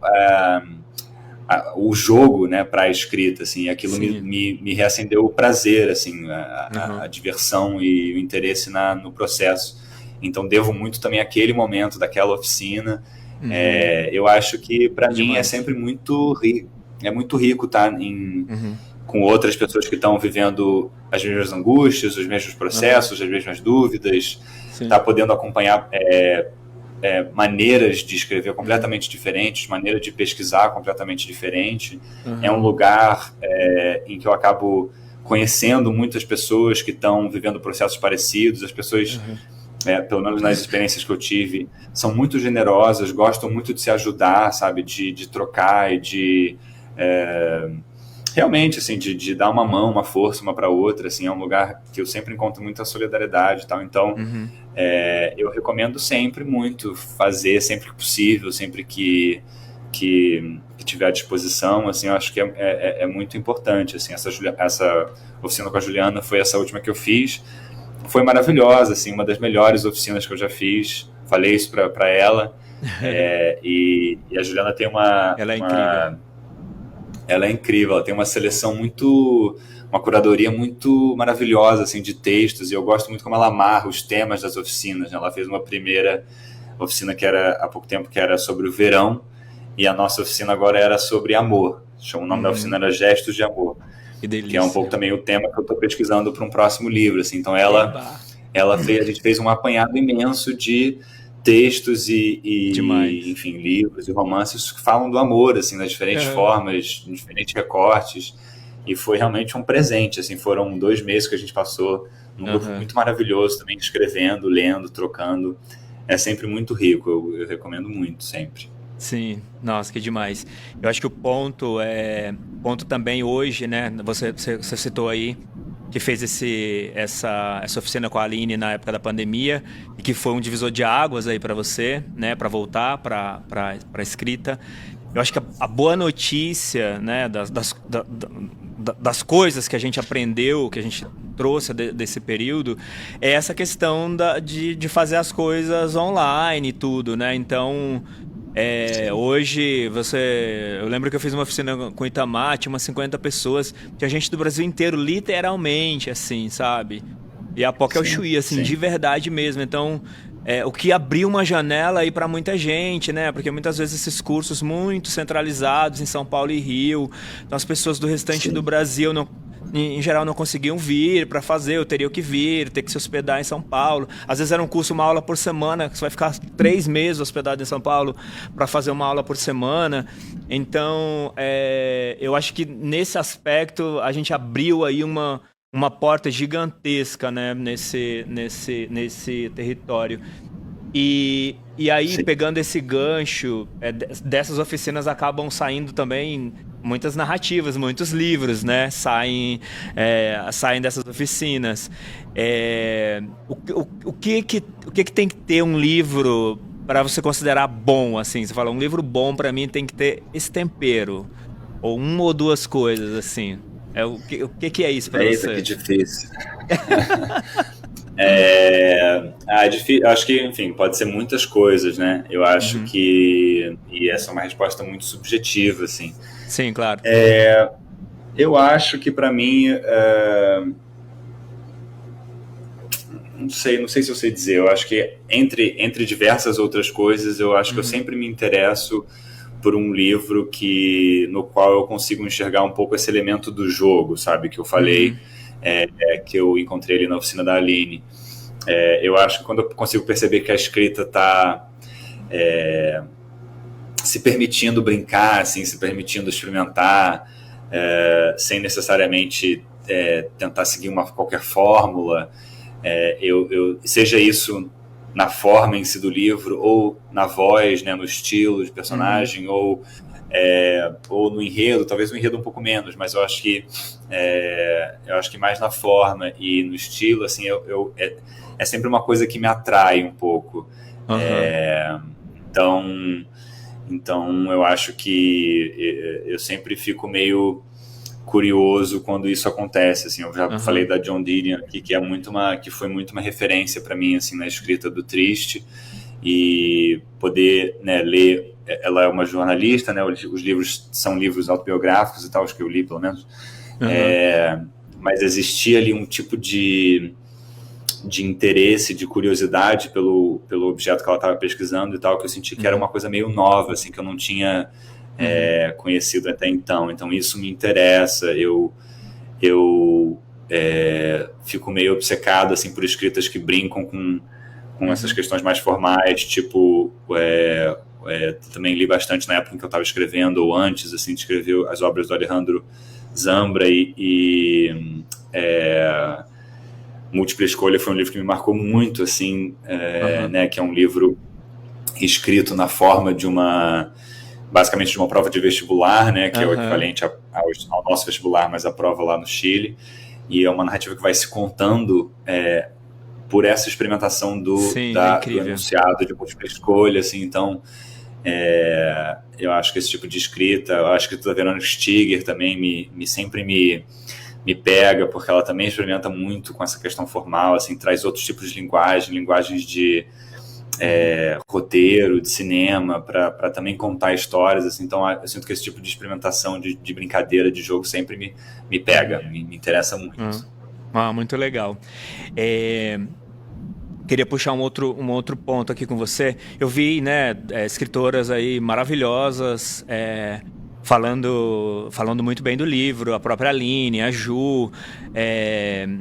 [SPEAKER 2] o jogo, né, para a escrita, assim, e aquilo me reacendeu o prazer, assim, a diversão e o interesse no processo. Então, devo muito também àquele momento, daquela oficina. Eu acho que, para mim, é sempre muito rico estar com outras pessoas que estão vivendo as mesmas angústias, os mesmos processos, as mesmas dúvidas, estar podendo acompanhar maneiras de escrever completamente diferentes, maneira de pesquisar completamente diferente. É um lugar em que eu acabo conhecendo muitas pessoas que estão vivendo processos parecidos. As pessoas, pelo menos nas experiências que eu tive, são muito generosas, gostam muito de se ajudar, sabe, de trocar e de realmente, assim, de dar uma mão, uma força uma para outra. Assim, é um lugar que eu sempre encontro muita solidariedade e tal. Então, eu recomendo sempre muito fazer, sempre que possível, sempre que tiver à disposição. Assim, eu acho que é muito importante. Assim, essa oficina com a Juliana foi essa última que eu fiz. Foi maravilhosa, assim, uma das melhores oficinas que eu já fiz. Falei isso para ela. E a Juliana tem
[SPEAKER 1] Ela é incrível.
[SPEAKER 2] Ela é incrível, ela tem uma seleção uma curadoria muito maravilhosa, assim, de textos, e eu gosto muito como ela amarra os temas das oficinas, né? Ela fez uma primeira oficina que era, há pouco tempo, que era sobre o verão, e a nossa oficina agora era sobre amor. O nome da oficina era Gestos de Amor, que é um pouco também o tema que eu estou pesquisando para um próximo livro, assim. Então a gente fez um apanhado imenso de textos enfim, livros e romances que falam do amor, assim, das diferentes formas, em diferentes recortes, e foi realmente um presente, assim. Foram 2 meses que a gente passou num grupo muito maravilhoso também, escrevendo, lendo, trocando. É sempre muito rico, eu recomendo muito, sempre.
[SPEAKER 1] Sim, nossa, que demais. Eu acho que o ponto também hoje, né, você citou aí, que fez essa oficina com a Aline na época da pandemia, e que foi um divisor de águas aí para você, né, para voltar para a escrita. Eu acho que a boa notícia, né, das coisas que a gente aprendeu, que a gente trouxe desse período, é essa questão de fazer as coisas online e tudo, né? Então, hoje eu lembro que eu fiz uma oficina com o Itamar, tinha umas 50 pessoas, tinha gente do Brasil inteiro, literalmente, assim, sabe? E a POC é o Chuí, assim, de verdade mesmo. Então, o que abriu uma janela aí para muita gente, né? Porque muitas vezes esses cursos muito centralizados em São Paulo e Rio, então as pessoas do restante do Brasil em geral não conseguiam vir para fazer, eu teria que vir, ter que se hospedar em São Paulo. Às vezes era um curso, uma aula por semana, que você vai ficar 3 meses hospedado em São Paulo para fazer uma aula por semana. Então, eu acho que nesse aspecto a gente abriu aí uma porta gigantesca, né, nesse território. E aí, pegando esse gancho, dessas oficinas acabam saindo também muitas narrativas, muitos livros, né? Saem dessas oficinas. O que tem que ter um livro para você considerar bom, assim? Você fala, um livro bom para mim tem que ter esse tempero, ou 1 ou 2 coisas, assim. O que é isso para você?
[SPEAKER 2] Eita, que difícil. Difícil. Acho que, enfim, pode ser muitas coisas, né? Eu acho que... E essa é uma resposta muito subjetiva, assim.
[SPEAKER 1] Sim, claro.
[SPEAKER 2] Eu acho que, para mim... Não sei se eu sei dizer. Eu acho que, entre diversas outras coisas, eu acho que eu sempre me interesso por um livro no qual eu consigo enxergar um pouco esse elemento do jogo, sabe? Que eu falei, que eu encontrei ali na oficina da Aline. Eu acho que quando eu consigo perceber que a escrita está se permitindo brincar, assim, se permitindo experimentar, sem necessariamente tentar seguir qualquer fórmula, seja isso na forma em si do livro, ou na voz, né, no estilo de personagem, ou ou no enredo, talvez no enredo um pouco menos, mas eu acho que mais na forma e no estilo, assim, é sempre uma coisa que me atrai um pouco.
[SPEAKER 1] Aham,
[SPEAKER 2] Então, então eu acho que eu sempre fico meio curioso quando isso acontece, assim. Eu já falei
[SPEAKER 1] aham,
[SPEAKER 2] da John Didion aqui, que foi muito uma referência para mim, assim, na escrita do Triste, e poder, né, ler. Ela é uma jornalista, né? Os livros são livros autobiográficos e tal, os que eu li, pelo menos.
[SPEAKER 1] aham,
[SPEAKER 2] Mas existia ali um tipo de interesse, de curiosidade pelo objeto que ela estava pesquisando e tal, que eu senti que era
[SPEAKER 1] uhum,
[SPEAKER 2] uma coisa meio nova, assim, que eu não tinha
[SPEAKER 1] uhum,
[SPEAKER 2] conhecido até então. Então isso me interessa. Eu fico meio obcecado, assim, por escritas que brincam com essas
[SPEAKER 1] uhum,
[SPEAKER 2] questões mais formais, tipo, também li bastante na época em que eu estava escrevendo, ou antes, assim, de escrever as obras do Alejandro Zambra Múltipla Escolha foi um livro que me marcou muito, assim,
[SPEAKER 1] aham,
[SPEAKER 2] né, que é um livro escrito na forma basicamente de uma prova de vestibular, né, que é o
[SPEAKER 1] aham.
[SPEAKER 2] equivalente ao nosso vestibular, mas a prova lá no Chile, e é uma narrativa que vai se contando por essa experimentação
[SPEAKER 1] Sim, é
[SPEAKER 2] do
[SPEAKER 1] incrível.
[SPEAKER 2] enunciado de múltipla escolha, assim, então eu acho que esse tipo de escrita, eu acho que a Verônica Stiger também sempre me pega, porque ela também experimenta muito com essa questão formal, assim, traz outros tipos de linguagens de
[SPEAKER 1] Uhum,
[SPEAKER 2] roteiro, de cinema, para também contar histórias, assim, então eu sinto que esse tipo de experimentação, de brincadeira, de jogo, sempre me pega,
[SPEAKER 1] uhum,
[SPEAKER 2] me interessa
[SPEAKER 1] uhum.
[SPEAKER 2] muito.
[SPEAKER 1] Ah, muito legal. É, queria puxar um outro ponto aqui com você. Eu vi, né, escritoras aí maravilhosas, falando muito bem do livro, a própria Aline, a Ju,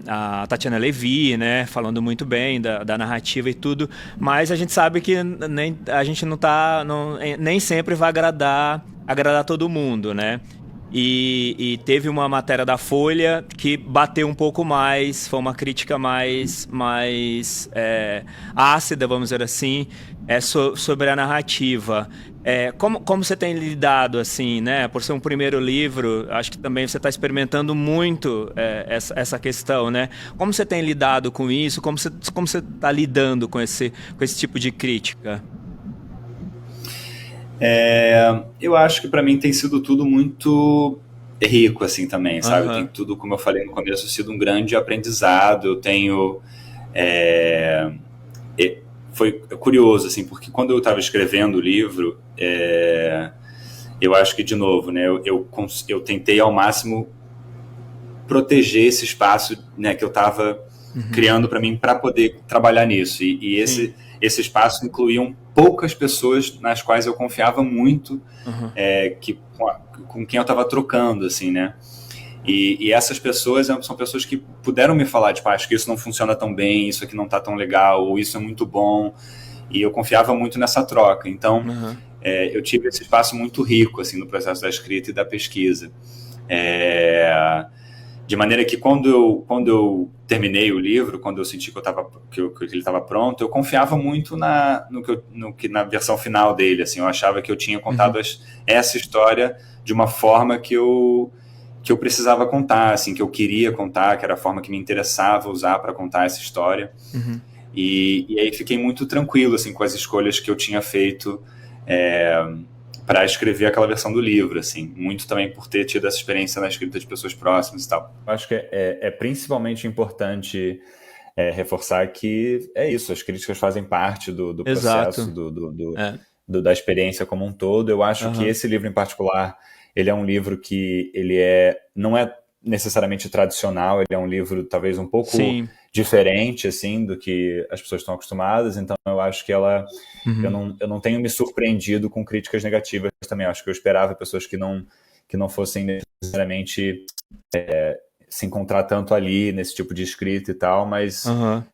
[SPEAKER 1] a Tatiana Levi, né, falando muito bem da narrativa e tudo, mas a gente sabe que a gente nem sempre vai agradar todo mundo, né? E teve uma matéria da Folha que bateu um pouco mais, foi uma crítica mais ácida, vamos dizer assim, sobre a narrativa. Como você tem lidado, assim, né? Por ser um primeiro livro, acho que também você está experimentando muito essa questão, né? Como você tem lidado com isso? Como você está lidando com esse tipo de crítica?
[SPEAKER 2] Eu acho que para mim tem sido tudo muito rico, assim, também, sabe? Tem
[SPEAKER 1] Aham,
[SPEAKER 2] tudo, como eu falei no começo, sido um grande aprendizado. Eu tenho. é, Foi curioso, assim, porque quando eu estava escrevendo o livro, eu acho que, de novo, né, eu tentei ao máximo proteger esse espaço, né, que eu estava
[SPEAKER 1] uhum,
[SPEAKER 2] criando para mim para poder trabalhar nisso. E
[SPEAKER 1] sim,
[SPEAKER 2] esse espaço incluíam poucas pessoas nas quais eu confiava muito,
[SPEAKER 1] aham,
[SPEAKER 2] com quem eu estava trocando, assim, né? E essas pessoas são pessoas que puderam me falar, tipo, acho que isso não funciona tão bem, isso aqui não está tão legal, ou isso é muito bom. E eu confiava muito nessa troca. Então,
[SPEAKER 1] aham,
[SPEAKER 2] eu tive esse espaço muito rico, assim, no processo da escrita e da pesquisa. É, de maneira que quando eu terminei o livro, quando eu senti que ele estava pronto, eu confiava muito na versão final dele. Assim, eu achava que eu tinha
[SPEAKER 1] uhum,
[SPEAKER 2] contado essa história de uma forma que eu precisava contar, assim, que eu queria contar, que era a forma que me interessava usar para contar essa história.
[SPEAKER 1] uhum.
[SPEAKER 2] E aí fiquei muito tranquilo, assim, com as escolhas que eu tinha feito é, para escrever aquela versão do livro, assim, muito também por ter tido essa experiência na escrita de pessoas próximas e tal. Acho que é principalmente importante reforçar que é isso, as críticas fazem parte do processo,
[SPEAKER 1] Exato. É.
[SPEAKER 2] da experiência como um todo. Eu acho que
[SPEAKER 1] Aham.
[SPEAKER 2] esse livro em particular, ele é um livro que não é necessariamente tradicional, ele é um livro talvez um pouco
[SPEAKER 1] Sim.
[SPEAKER 2] diferente, assim, do que as pessoas estão acostumadas, então eu acho que
[SPEAKER 1] Uhum.
[SPEAKER 2] eu não tenho me surpreendido com críticas negativas também. Eu acho que eu esperava pessoas que não fossem necessariamente se encontrar tanto ali nesse tipo de escrita e tal, mas
[SPEAKER 1] Aham.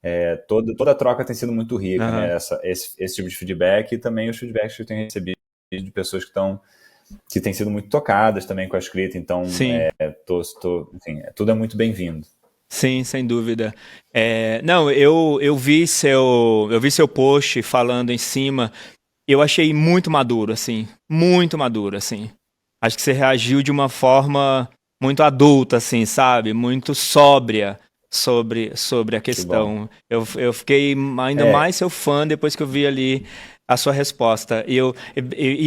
[SPEAKER 2] toda a troca tem sido muito rica,
[SPEAKER 1] Aham.
[SPEAKER 2] né? Esse tipo de feedback e também os feedbacks que eu tenho recebido de pessoas que têm sido muito tocadas também com a escrita, então
[SPEAKER 1] Sim.
[SPEAKER 2] enfim, tudo é muito bem-vindo.
[SPEAKER 1] Sim, sem dúvida. Não, eu vi seu post falando em cima. Eu achei muito maduro, assim, muito maduro, assim. Acho que você reagiu de uma forma muito adulta, assim, sabe? Muito sóbria sobre a
[SPEAKER 3] Que bom.
[SPEAKER 1] questão. Eu fiquei ainda
[SPEAKER 3] É,
[SPEAKER 1] mais seu fã depois que eu vi ali a sua resposta. E eu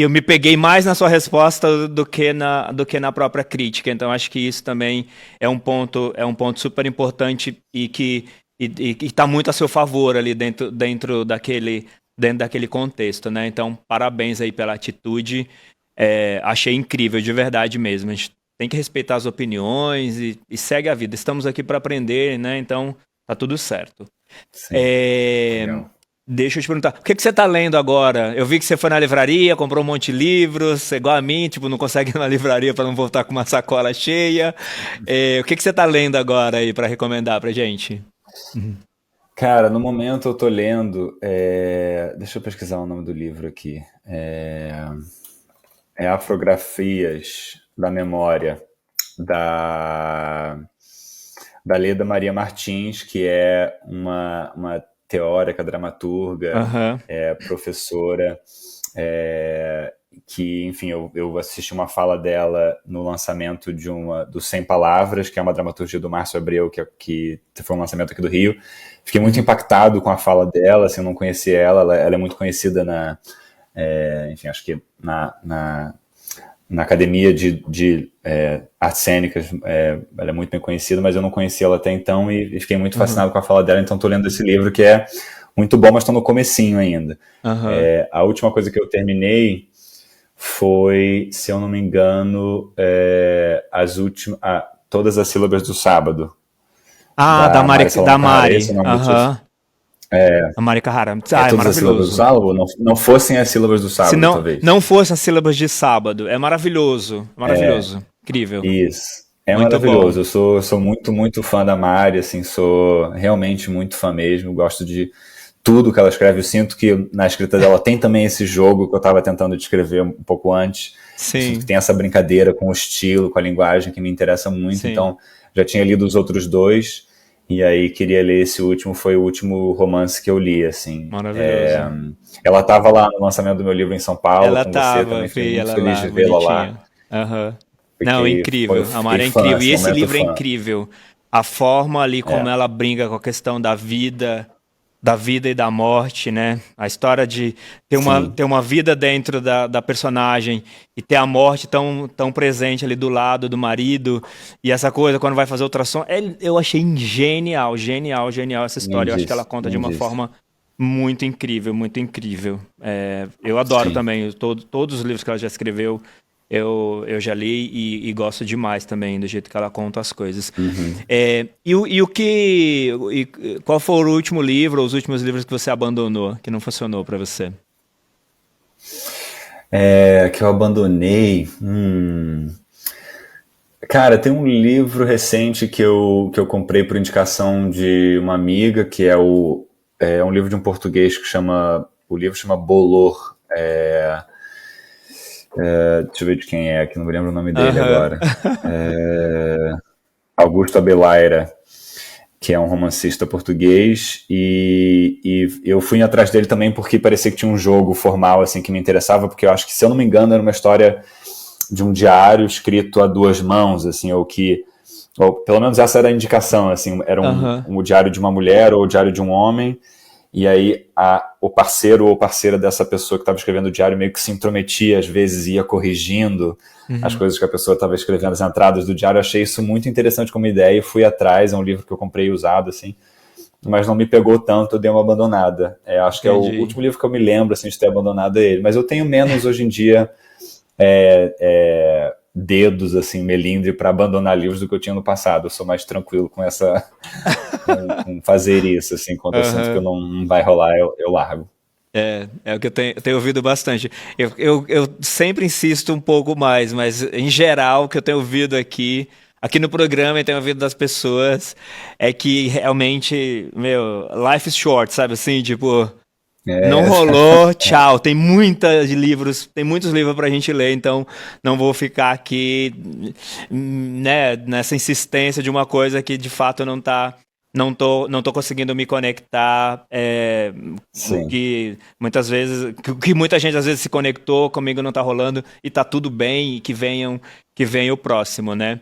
[SPEAKER 1] me peguei mais na sua resposta do que na própria crítica. Então, acho que isso também é um ponto super importante e que está muito a seu favor ali dentro daquele contexto, né? Então, parabéns aí pela atitude. Achei incrível, de verdade mesmo. A gente tem que respeitar as opiniões e segue a vida. Estamos aqui para aprender, né? Então, tá tudo certo.
[SPEAKER 3] sim,
[SPEAKER 1] É,
[SPEAKER 3] legal.
[SPEAKER 1] Deixa eu te perguntar, o que que você tá lendo agora? Eu vi que você foi na livraria, comprou um monte de livros, igual a mim, tipo, não consegue ir na livraria para não voltar com uma sacola cheia. O que que você tá lendo agora aí para recomendar pra gente? Uhum.
[SPEAKER 3] Cara, no momento eu tô lendo. Deixa eu pesquisar o nome do livro aqui. É Afrografias da Memória, da, da Leda Maria Martins, que é uma teórica, dramaturga,
[SPEAKER 1] Aham,
[SPEAKER 3] professora, que, enfim, eu assisti uma fala dela no lançamento do 100 Palavras, que é uma dramaturgia do Márcio Abreu, que foi um lançamento aqui do Rio. Fiquei muito
[SPEAKER 1] uhum,
[SPEAKER 3] impactado com a fala dela, assim, eu não conhecia ela é muito conhecida enfim, acho que na Academia de Artes Cênicas, ela é muito bem conhecida, mas eu não conhecia ela até então e fiquei muito
[SPEAKER 1] aham,
[SPEAKER 3] fascinado com a fala dela, então estou lendo esse livro que é muito bom, mas estou no comecinho ainda.
[SPEAKER 1] aham.
[SPEAKER 3] A última coisa que eu terminei foi, se eu não me engano, todas as sílabas do sábado,
[SPEAKER 1] Ah, da
[SPEAKER 3] da
[SPEAKER 1] Mari,
[SPEAKER 3] Mari Salomão
[SPEAKER 1] da
[SPEAKER 3] Carrara, esse
[SPEAKER 1] Mari.
[SPEAKER 3] é o nome do título.
[SPEAKER 1] Aham. A Mari Carrara. É
[SPEAKER 3] Todas as sílabas do
[SPEAKER 1] maravilhoso.
[SPEAKER 3] sábado, não, não fossem as sílabas do
[SPEAKER 1] Se
[SPEAKER 3] sábado,
[SPEAKER 1] não,
[SPEAKER 3] talvez.
[SPEAKER 1] não fosse as sílabas de sábado, é maravilhoso. Maravilhoso. Incrível.
[SPEAKER 3] Isso. É
[SPEAKER 1] Muito bom.
[SPEAKER 3] maravilhoso. Eu sou muito, muito fã da Mari, assim, sou realmente muito fã mesmo. Gosto de tudo que ela escreve. Eu sinto que na escrita dela tem também esse jogo que eu estava tentando descrever um pouco antes. Eu sinto que
[SPEAKER 1] Sim,
[SPEAKER 3] tem essa brincadeira com o estilo, com a linguagem que me interessa muito.
[SPEAKER 1] sim.
[SPEAKER 3] Então, já tinha lido os outros dois e aí queria ler esse último. Foi o último romance que eu li, assim.
[SPEAKER 1] Maravilhoso.
[SPEAKER 3] Ela estava lá no lançamento do meu livro em São Paulo
[SPEAKER 1] Ela
[SPEAKER 3] com você
[SPEAKER 1] tava,
[SPEAKER 3] também. Fiquei
[SPEAKER 1] vi
[SPEAKER 3] muito
[SPEAKER 1] ela
[SPEAKER 3] feliz
[SPEAKER 1] lá,
[SPEAKER 3] de vê-la lá.
[SPEAKER 1] bonitinha. Aham. Não, incrível. A
[SPEAKER 3] Fiquei
[SPEAKER 1] Mari é
[SPEAKER 3] fã,
[SPEAKER 1] incrível. E
[SPEAKER 3] assim,
[SPEAKER 1] esse
[SPEAKER 3] momento
[SPEAKER 1] livro é
[SPEAKER 3] fã.
[SPEAKER 1] incrível. A forma ali como
[SPEAKER 3] É,
[SPEAKER 1] ela brinca com a questão da vida e da morte, né? A história de ter
[SPEAKER 3] sim.
[SPEAKER 1] uma vida dentro da personagem e ter a morte tão presente ali do lado do marido. E essa coisa, quando vai fazer ultrassom. Eu achei genial, genial, genial essa história. Eu acho que ela
[SPEAKER 3] Lindíssimo,
[SPEAKER 1] conta de uma
[SPEAKER 3] lindíssimo.
[SPEAKER 1] forma muito incrível, muito incrível. Eu adoro
[SPEAKER 3] Sim.
[SPEAKER 1] também todos os livros que ela já escreveu. Eu já li e gosto demais também do jeito que ela conta as coisas.
[SPEAKER 3] Uhum.
[SPEAKER 1] Qual foi o último livro, ou os últimos livros que você abandonou, que não funcionou pra você?
[SPEAKER 3] Que eu abandonei. Cara, tem um livro recente que eu comprei por indicação de uma amiga, que é um livro de um português o livro chama Bolor. Deixa eu ver de quem é, que não me lembro o nome dele
[SPEAKER 1] Aham.
[SPEAKER 3] agora. Augusto Abelaira, que é um romancista português, e eu fui atrás dele também porque parecia que tinha um jogo formal assim que me interessava, porque eu acho que, se eu não me engano, era uma história de um diário escrito a duas mãos, assim, ou pelo menos essa era a indicação, assim, era
[SPEAKER 1] Aham.
[SPEAKER 3] um diário de uma mulher ou o diário de um homem, e aí o parceiro ou parceira dessa pessoa que estava escrevendo o diário meio que se intrometia, às vezes ia corrigindo as
[SPEAKER 1] Uhum.
[SPEAKER 3] coisas que a pessoa estava escrevendo, as entradas do diário. Eu achei isso muito interessante como ideia e fui atrás. É um livro que eu comprei usado, assim, mas não me pegou tanto, eu dei uma abandonada. Acho que é o
[SPEAKER 1] Entendi.
[SPEAKER 3] último livro que eu me lembro, assim, de ter abandonado ele. Mas eu tenho menos hoje em dia dedos, assim, melindre para abandonar livros do que eu tinha no passado. Eu sou mais tranquilo com fazer isso, assim, quando eu sinto que
[SPEAKER 1] Aham.
[SPEAKER 3] não vai rolar, eu largo.
[SPEAKER 1] É o que eu tenho ouvido bastante. Eu sempre insisto um pouco mais, mas em geral, o que eu tenho ouvido aqui no programa, e tenho ouvido das pessoas, é que realmente, meu, life is short, sabe assim? Tipo, não
[SPEAKER 3] É,
[SPEAKER 1] rolou, tchau. Tem muitos livros pra gente ler, então não vou ficar aqui, né, nessa insistência de uma coisa que de fato não tá não tô conseguindo me conectar, o
[SPEAKER 3] Sim,
[SPEAKER 1] que muitas vezes, que muita gente às vezes se conectou, comigo não tá rolando e tá tudo bem e que venha o próximo, né?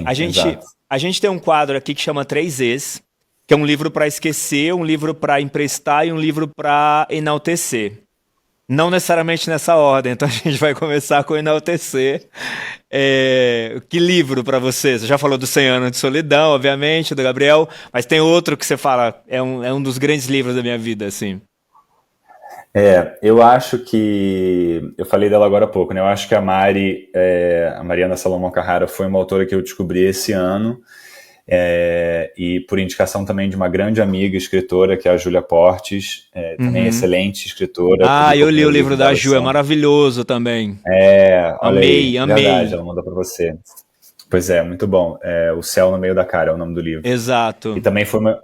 [SPEAKER 1] A
[SPEAKER 3] sim,
[SPEAKER 1] gente,
[SPEAKER 3] exato.
[SPEAKER 1] a gente tem um quadro aqui que chama 3Es, que é um livro para esquecer, um livro para emprestar e um livro para enaltecer. Não necessariamente nessa ordem, então a gente vai começar com enaltecer. Que livro para você? Você já falou do 100 Anos de Solidão, obviamente, do Gabriel, mas tem outro que você fala, é um dos grandes livros da minha vida, assim.
[SPEAKER 3] Eu acho que. Eu falei dela agora há pouco, né? Eu acho que a Mariana Salomão Carrara, foi uma autora que eu descobri esse ano, e por indicação também de uma grande amiga escritora, que é a Júlia Portes, também
[SPEAKER 1] Uhum.
[SPEAKER 3] excelente escritora,
[SPEAKER 1] Ah,
[SPEAKER 3] publicou
[SPEAKER 1] eu
[SPEAKER 3] o
[SPEAKER 1] li o
[SPEAKER 3] primeiro
[SPEAKER 1] livro
[SPEAKER 3] livro
[SPEAKER 1] da
[SPEAKER 3] dela
[SPEAKER 1] Ju,
[SPEAKER 3] esse
[SPEAKER 1] é
[SPEAKER 3] ano.
[SPEAKER 1] maravilhoso também.
[SPEAKER 3] Olha
[SPEAKER 1] Amei,
[SPEAKER 3] aí, verdade,
[SPEAKER 1] amei.
[SPEAKER 3] ela mandou para você. Pois é, muito bom. O Céu no Meio da Cara é o nome do livro. E
[SPEAKER 1] Exato.
[SPEAKER 3] também foi uma,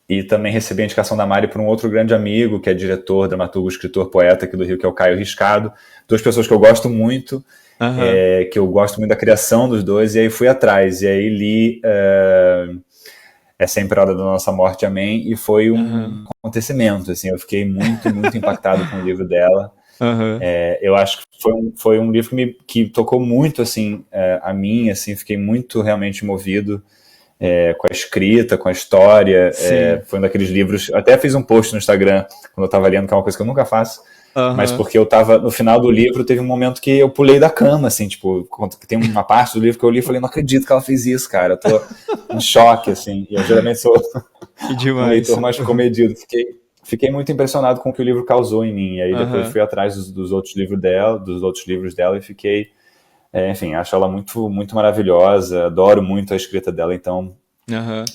[SPEAKER 3] E também recebi a indicação da Mari por um outro grande amigo, que é diretor, dramaturgo, escritor, poeta aqui do Rio, que é o Caio Riscado. Duas pessoas que eu gosto muito,
[SPEAKER 1] Aham.
[SPEAKER 3] que eu gosto muito da criação dos dois, e aí fui atrás. E aí li É Sempre a Hora da Nossa Morte, Amém, e foi
[SPEAKER 1] Aham.
[SPEAKER 3] um acontecimento. Assim, eu fiquei muito, muito impactado com o livro dela.
[SPEAKER 1] Aham.
[SPEAKER 3] Eu acho que foi um livro que tocou muito assim, a mim, assim, fiquei muito realmente movido com a escrita, com a história.
[SPEAKER 1] Sim.
[SPEAKER 3] Foi um daqueles livros. Até fiz um post no Instagram quando eu estava lendo, que é uma coisa que eu nunca faço. Mas
[SPEAKER 1] Aham.
[SPEAKER 3] porque eu tava no final do livro, teve um momento que eu pulei da cama, assim, tipo, tem uma parte do livro que eu li e falei, não acredito que ela fez isso, cara. Eu tô em choque, assim. E eu geralmente sou
[SPEAKER 1] Que
[SPEAKER 3] um
[SPEAKER 1] demais.
[SPEAKER 3] leitor mais comedido. Fiquei muito impressionado com o que o livro causou em mim. E aí depois
[SPEAKER 1] Aham.
[SPEAKER 3] fui atrás dos outros livros dela e fiquei, enfim, acho ela muito, muito maravilhosa. Adoro muito a escrita dela, então
[SPEAKER 1] Aham.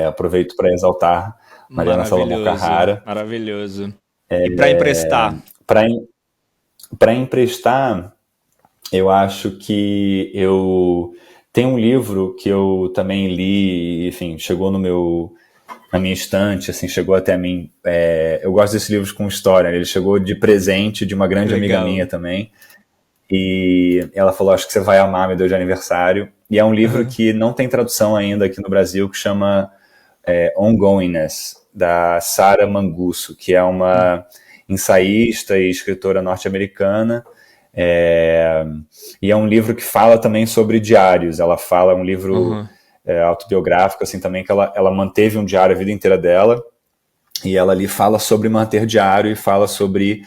[SPEAKER 3] aproveito para exaltar Mariana Salomão
[SPEAKER 1] Maravilhoso.
[SPEAKER 3] Carrara.
[SPEAKER 1] Maravilhoso. E para emprestar?
[SPEAKER 3] Para emprestar, eu acho que eu tenho um livro que eu também li, enfim, chegou na minha estante, assim, chegou até mim. Eu gosto desses livros com história. Ele chegou de presente de uma grande amiga minha
[SPEAKER 1] Legal.
[SPEAKER 3] também. E ela falou, acho que você vai amar, me deu de aniversário. E é um livro
[SPEAKER 1] Aham.
[SPEAKER 3] que não tem tradução ainda aqui no Brasil, que chama Ongoingness, da Sarah Mangusso, que é uma ensaísta e escritora norte-americana. É, e é um livro que fala também sobre diários. Ela fala, um livro
[SPEAKER 1] Aham.
[SPEAKER 3] autobiográfico, assim, também, que ela manteve um diário a vida inteira dela. E ela ali fala sobre manter diário e fala sobre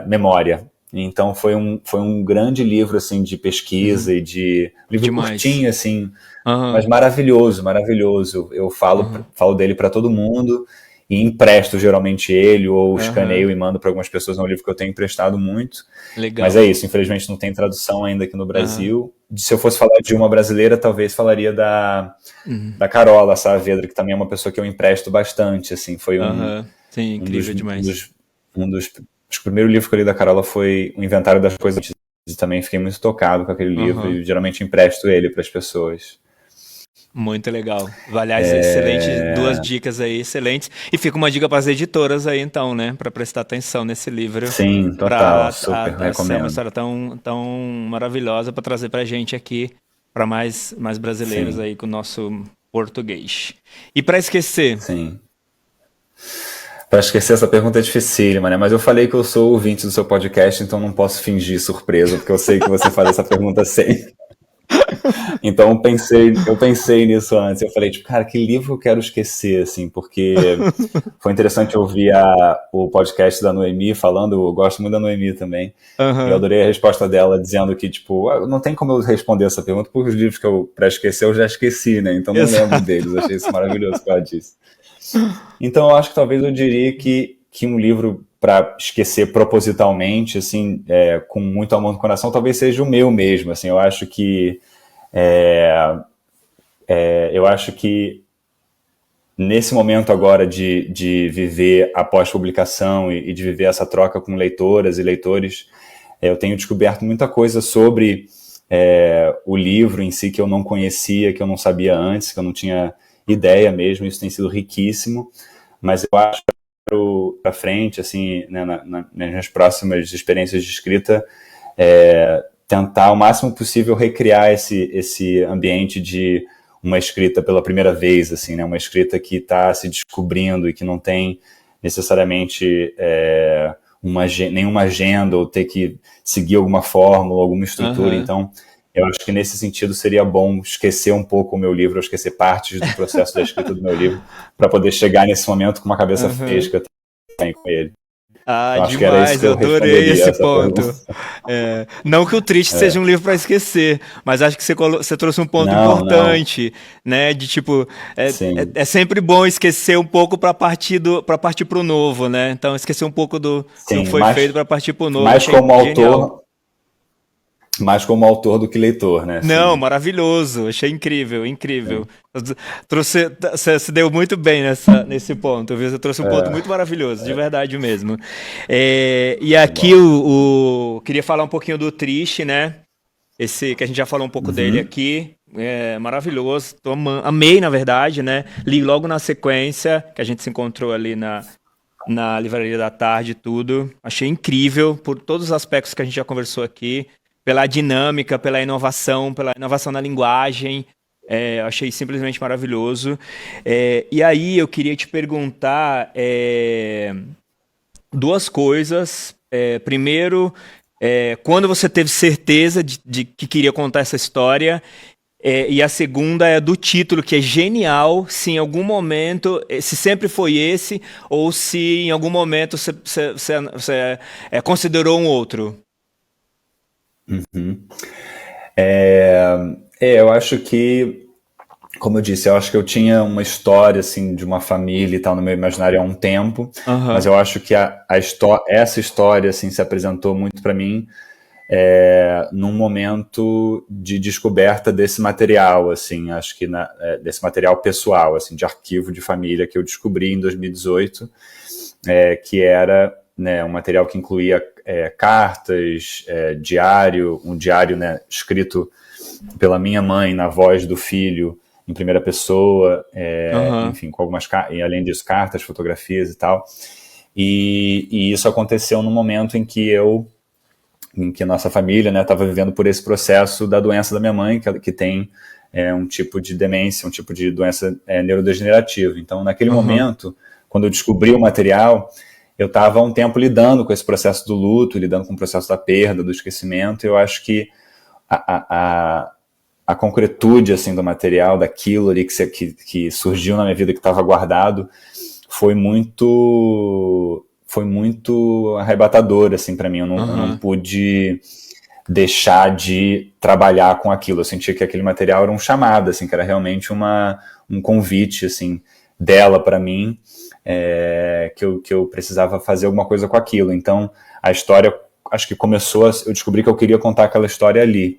[SPEAKER 3] memória. Então foi um grande livro assim de pesquisa
[SPEAKER 1] Uhum.
[SPEAKER 3] e de livro
[SPEAKER 1] Demais.
[SPEAKER 3] curtinho assim, mas
[SPEAKER 1] Aham.
[SPEAKER 3] maravilhoso, maravilhoso. Eu
[SPEAKER 1] Aham.
[SPEAKER 3] falo dele para todo mundo e empresto geralmente ele ou escaneio
[SPEAKER 1] Aham.
[SPEAKER 3] e mando para algumas pessoas. É um livro que eu tenho emprestado muito. Mas
[SPEAKER 1] Legal.
[SPEAKER 3] é isso, infelizmente não tem tradução ainda aqui no
[SPEAKER 1] Aham.
[SPEAKER 3] Brasil. Se eu fosse falar de uma brasileira, talvez falaria
[SPEAKER 1] Uhum.
[SPEAKER 3] da Carola Saavedra, que também é uma pessoa que eu empresto bastante. Assim, foi
[SPEAKER 1] Aham. Sim,
[SPEAKER 3] um dos,
[SPEAKER 1] incrível
[SPEAKER 3] um
[SPEAKER 1] demais.
[SPEAKER 3] dos, um dos Acho que o primeiro livro que eu li da Carola foi O Inventário das Coisas. E também fiquei muito tocado com aquele livro
[SPEAKER 1] Aham.
[SPEAKER 3] e geralmente empresto ele para as pessoas.
[SPEAKER 1] Muito legal. Aliás, excelente, duas dicas aí, excelentes. E fica uma dica para as editoras aí, então, né? Para prestar atenção nesse livro.
[SPEAKER 3] Sim,
[SPEAKER 1] Para
[SPEAKER 3] total, super
[SPEAKER 1] ser uma
[SPEAKER 3] recomendo.
[SPEAKER 1] história tão maravilhosa para trazer para a gente aqui, para mais brasileiros
[SPEAKER 3] Sim,
[SPEAKER 1] aí com o nosso português. E para esquecer,
[SPEAKER 3] sim. Para esquecer, essa pergunta é dificílima, né? Mas eu falei que eu sou ouvinte do seu podcast, então não posso fingir surpresa, porque eu sei que você faz essa pergunta sempre. Então eu pensei nisso antes. Eu falei, tipo, cara, que livro eu quero esquecer, assim, porque foi interessante ouvir o podcast da Noemi falando, eu gosto muito da Noemi também. E eu
[SPEAKER 1] aham,
[SPEAKER 3] adorei a resposta dela, dizendo que, tipo, não tem como eu responder essa pergunta, porque os livros que eu, pra esquecer, eu já esqueci, né? Então não lembro
[SPEAKER 1] exato.
[SPEAKER 3] deles. Achei isso maravilhoso que ela disse. Então eu acho que talvez eu diria que um livro para esquecer propositalmente, assim, com muito amor no coração, talvez seja o meu mesmo, assim. Eu acho que nesse momento agora de viver a pós-publicação e de viver essa troca com leitoras e leitores, eu tenho descoberto muita coisa sobre o livro em si que eu não conhecia, que eu não sabia antes, que eu não tinha ideia mesmo. Isso tem sido riquíssimo, mas eu acho que para frente, assim, né, nas minhas próximas experiências de escrita, tentar o máximo possível recriar esse ambiente de uma escrita pela primeira vez, assim, né? Uma escrita que está se descobrindo e que não tem necessariamente nenhuma agenda ou ter que seguir alguma fórmula, alguma estrutura. Então, eu acho que nesse sentido seria bom esquecer um pouco o meu livro, ou esquecer partes do processo da escrita do meu livro, para poder chegar nesse momento com uma cabeça fresca também com ele.
[SPEAKER 1] Ah, demais, eu adorei esse ponto. Não que o Triste seja um livro para esquecer, mas acho que você trouxe um ponto importante, né? De tipo, é sempre bom esquecer um pouco para partir para o novo, né? Então, esquecer um pouco do que não foi feito para partir para o novo.
[SPEAKER 3] Mais como autor do que leitor, né?
[SPEAKER 1] Não, maravilhoso, achei incrível. Você se deu muito bem nesse ponto, viu? Você trouxe um ponto muito maravilhoso, de verdade mesmo. E aqui queria falar um pouquinho do Triste, né? Esse que a gente já falou um pouco dele aqui, maravilhoso. Amei, na verdade, né? Li logo na sequência, que a gente se encontrou ali na Livraria da Tarde e tudo. Achei incrível, por todos os aspectos que a gente já conversou aqui. Pela dinâmica, pela inovação na linguagem, achei simplesmente maravilhoso. E aí eu queria te perguntar duas coisas. Primeiro, quando você teve certeza de que queria contar essa história, e a segunda é do título, que é genial, se em algum momento, se sempre foi esse, ou se em algum momento você considerou um outro.
[SPEAKER 3] Eu acho que, como eu disse, eu acho que eu tinha uma história assim de uma família e tal no meu imaginário há um tempo, mas eu acho que essa história assim se apresentou muito para mim num momento de descoberta desse material, assim, acho que desse material pessoal, assim, de arquivo de família que eu descobri em 2018, que era, né, um material que incluía cartas, um diário, né, escrito pela minha mãe na voz do filho em primeira pessoa, enfim, com algumas e além disso cartas, fotografias e tal, e isso aconteceu no momento em que a nossa família, né, estava vivendo por esse processo da doença da minha mãe, que tem um tipo de demência, um tipo de doença neurodegenerativa. Então, naquele momento, quando eu descobri o material, eu estava há um tempo lidando com esse processo do luto, lidando com o processo da perda, do esquecimento. Eu acho que a concretude assim, do material, daquilo ali que surgiu na minha vida, que estava guardado, foi muito arrebatador assim, para mim. Eu não pude deixar de trabalhar com aquilo. Eu senti que aquele material era um chamado, assim, que era realmente um convite assim, dela para mim, que eu precisava fazer alguma coisa com aquilo. Então, a história, acho que começou, eu descobri que eu queria contar aquela história ali.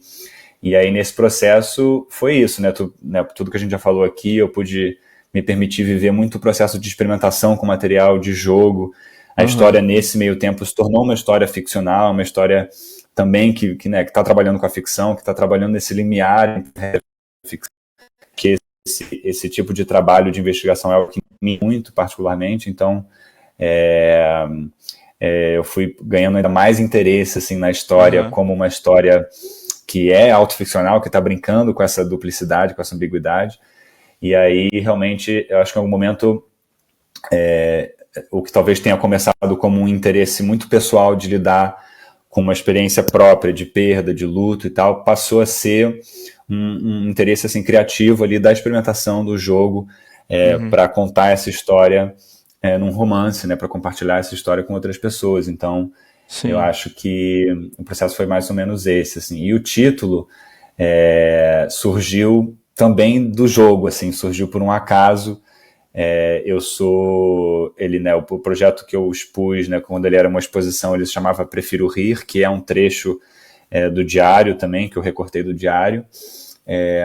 [SPEAKER 3] E aí, nesse processo, foi isso, né? Tudo que a gente já falou aqui, eu pude me permitir viver muito o processo de experimentação com material, de jogo. A história, nesse meio tempo, se tornou uma história ficcional, uma história também que está trabalhando com a ficção, que está trabalhando nesse limiar entre a ficção, que esse tipo de trabalho de investigação é o que me muito particularmente. Então eu fui ganhando ainda mais interesse assim, na história como uma história que é autoficcional, que está brincando com essa duplicidade, com essa ambiguidade. E aí realmente eu acho que em algum momento o que talvez tenha começado como um interesse muito pessoal de lidar com uma experiência própria de perda, de luto e tal, passou a ser um interesse assim, criativo ali da experimentação do jogo, para contar essa história num romance, né, para compartilhar essa história com outras pessoas. Então, eu acho que o processo foi mais ou menos esse. Assim. E o título surgiu também do jogo, assim, surgiu por um acaso. O projeto que eu expus, né, quando ele era uma exposição, ele se chamava Prefiro Rir, que é um trecho do diário também, que eu recortei do diário,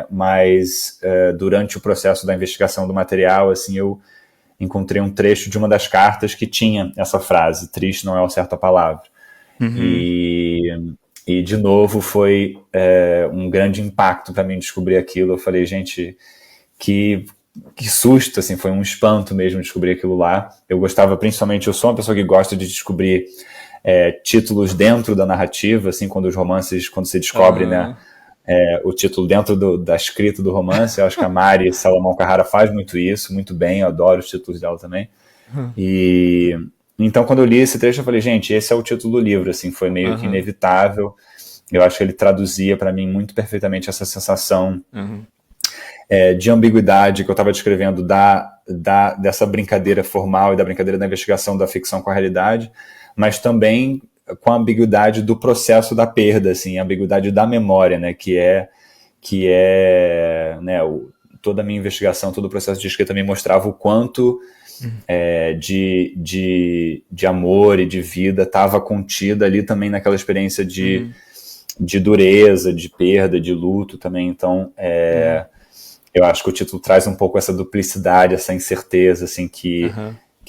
[SPEAKER 3] mas durante o processo da investigação do material, assim, eu encontrei um trecho de uma das cartas que tinha essa frase, triste não é o certo a palavra. E de novo foi um grande impacto para mim descobrir aquilo. Eu falei, gente, que susto, assim, foi um espanto mesmo descobrir aquilo lá. Eu sou uma pessoa que gosta de descobrir títulos dentro da narrativa, assim, quando se descobre, né, o título dentro da escrita do romance. Eu acho que a Mari Salomão Carrara faz muito isso, muito bem, eu adoro os títulos dela também. E então, quando eu li esse trecho, eu falei, gente, esse é o título do livro, assim, foi meio que inevitável. Eu acho que ele traduzia para mim muito perfeitamente essa sensação de ambiguidade que eu estava descrevendo dessa brincadeira formal e da brincadeira da investigação da ficção com a realidade, mas também com a ambiguidade do processo da perda, assim, a ambiguidade da memória, né, que é né, toda a minha investigação, todo o processo de escrita me mostrava o quanto de amor e de vida estava contida ali também naquela experiência de dureza, de perda, de luto também. Então, eu acho que o título traz um pouco essa duplicidade, essa incerteza, assim, que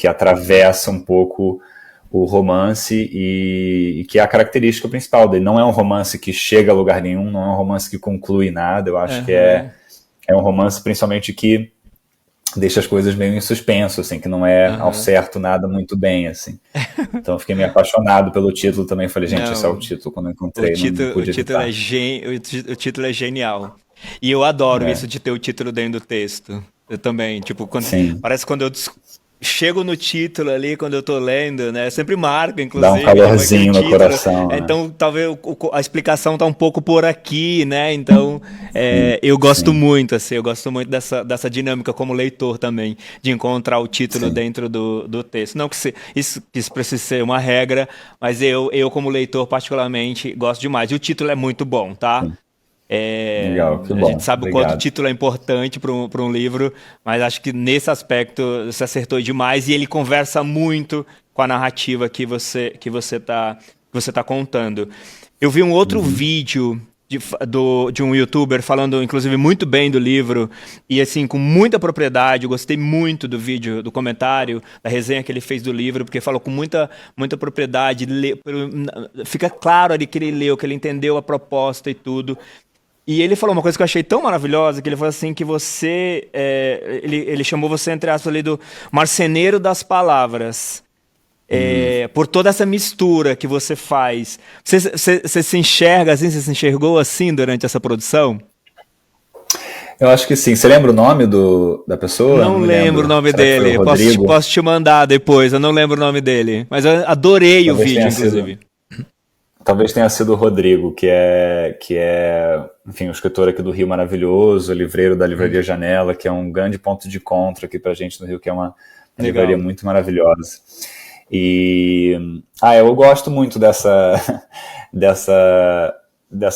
[SPEAKER 3] atravessa um pouco o romance e que é a característica principal dele. Não é um romance que chega a lugar nenhum, não é um romance que conclui nada. Eu acho que é um romance, principalmente, que deixa as coisas meio em suspenso, assim, que não é ao certo nada muito bem, assim. Então eu fiquei meio apaixonado pelo título também. Falei, gente, esse é o título. Quando eu encontrei, não pude evitar.
[SPEAKER 1] O título é genial. E eu adoro isso de ter o título dentro do texto. Eu também, tipo, parece quando eu chego no título ali, quando eu tô lendo, né? Sempre marca, inclusive.
[SPEAKER 3] Dá um calorzinho no coração. Né?
[SPEAKER 1] Então, talvez a explicação tá um pouco por aqui, né? Então, eu gosto muito, assim, eu gosto muito dessa dinâmica como leitor também, de encontrar o título dentro do texto. Não que isso precise ser uma regra, mas eu como leitor, particularmente, gosto demais. E o título é muito bom, tá?
[SPEAKER 3] Legal, que bom.
[SPEAKER 1] A gente sabe o quanto o título é importante para um livro, mas acho que nesse aspecto você acertou demais e ele conversa muito com a narrativa que você tá contando. Eu vi um outro vídeo de um youtuber falando, inclusive, muito bem do livro e, assim, com muita propriedade. Eu gostei muito do vídeo, do comentário, da resenha que ele fez do livro, porque falou com muita propriedade. Fica claro ali que ele leu, que ele entendeu a proposta e tudo. E ele falou uma coisa que eu achei tão maravilhosa, que ele falou assim, que você... ele chamou você, entre aspas, ali do marceneiro das palavras. Por toda essa mistura que você faz. Você se enxerga assim, você se enxergou assim durante essa produção?
[SPEAKER 3] Eu acho que sim. Você lembra o nome da pessoa?
[SPEAKER 1] Não lembro o nome dele. Posso te mandar depois, eu não lembro o nome dele. Mas eu adorei o vídeo, inclusive.
[SPEAKER 3] Talvez tenha sido o Rodrigo, que é, enfim, um escritor aqui do Rio maravilhoso, livreiro da Livraria Janela, que é um grande ponto de encontro aqui pra gente no Rio, que é uma livraria muito maravilhosa. E eu gosto muito dessa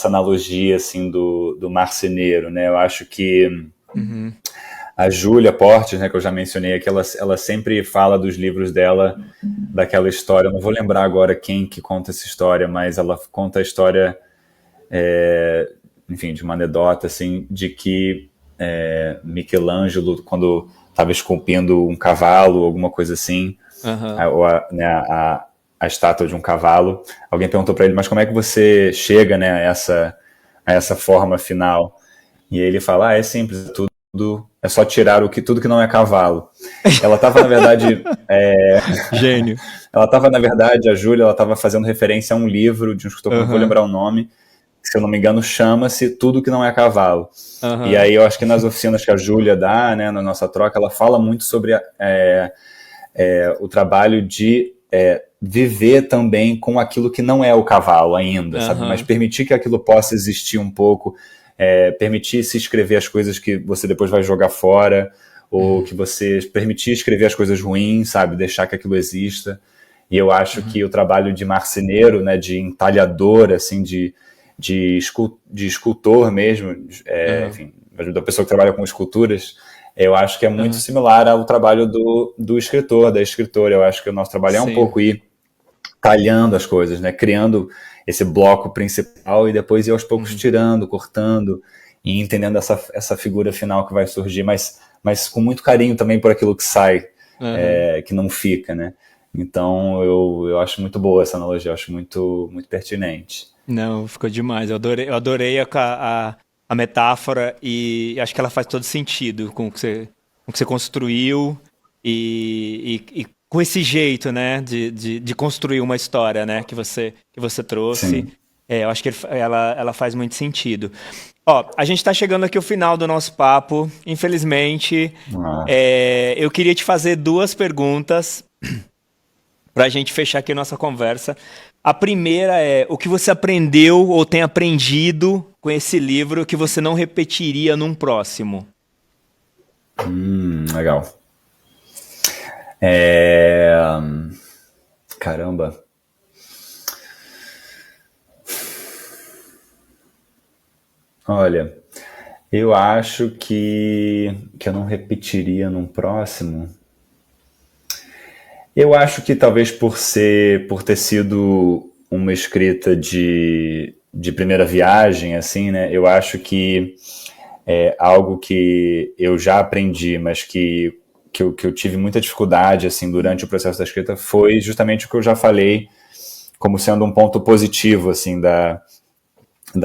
[SPEAKER 3] analogia, assim, do marceneiro, né? Eu acho que a Júlia Portes, né, que eu já mencionei aqui, ela sempre fala dos livros dela, daquela história, eu não vou lembrar agora quem que conta essa história, mas ela conta a história, enfim, de uma anedota, assim, de que Michelangelo, quando estava esculpindo um cavalo, alguma coisa assim, a estátua de um cavalo, alguém perguntou para ele, mas como é que você chega, né, a essa forma final? E ele fala, é simples, é só tirar tudo que não é cavalo. Ela estava, na verdade...
[SPEAKER 1] Gênio.
[SPEAKER 3] Ela estava, na verdade, a Júlia, ela estava fazendo referência a um livro de um escritor, que não vou lembrar o nome, que, se eu não me engano, chama-se Tudo que não é cavalo. E aí eu acho que nas oficinas que a Júlia dá, né, na nossa troca, ela fala muito sobre o trabalho de viver também com aquilo que não é o cavalo ainda, sabe? Mas permitir que aquilo possa existir um pouco, permitir se escrever as coisas que você depois vai jogar fora, ou que você permitir escrever as coisas ruins, sabe? Deixar que aquilo exista. E eu acho que o trabalho de marceneiro, né, de entalhador, assim, de escultor mesmo, enfim, da pessoa que trabalha com esculturas, eu acho que é muito similar ao trabalho do escritor, da escritora. Eu acho que o nosso trabalho é um pouco ir talhando as coisas, né? Criando esse bloco principal e depois ir aos poucos tirando, cortando e entendendo essa figura final que vai surgir, mas com muito carinho também por aquilo que sai, que não fica, né? Então eu acho muito boa essa analogia, eu acho muito, muito pertinente.
[SPEAKER 1] Não, ficou demais. Eu adorei a metáfora e acho que ela faz todo sentido com o que você construiu e com esse jeito, né, de construir uma história, né, que você trouxe. eu acho que ela faz muito sentido. Ó, a gente está chegando aqui ao final do nosso papo, infelizmente.
[SPEAKER 3] Ah,
[SPEAKER 1] Eu queria te fazer duas perguntas para a gente fechar aqui a nossa conversa. A primeira é, o que você aprendeu ou tem aprendido com esse livro que você não repetiria num próximo?
[SPEAKER 3] legal. É, Caramba. Olha, eu acho que eu não repetiria num próximo. Eu acho que talvez por ter sido uma escrita de primeira viagem, assim, né? Eu acho que é algo que eu já aprendi, mas que eu tive muita dificuldade, assim, durante o processo da escrita, foi justamente o que eu já falei como sendo um ponto positivo, assim, da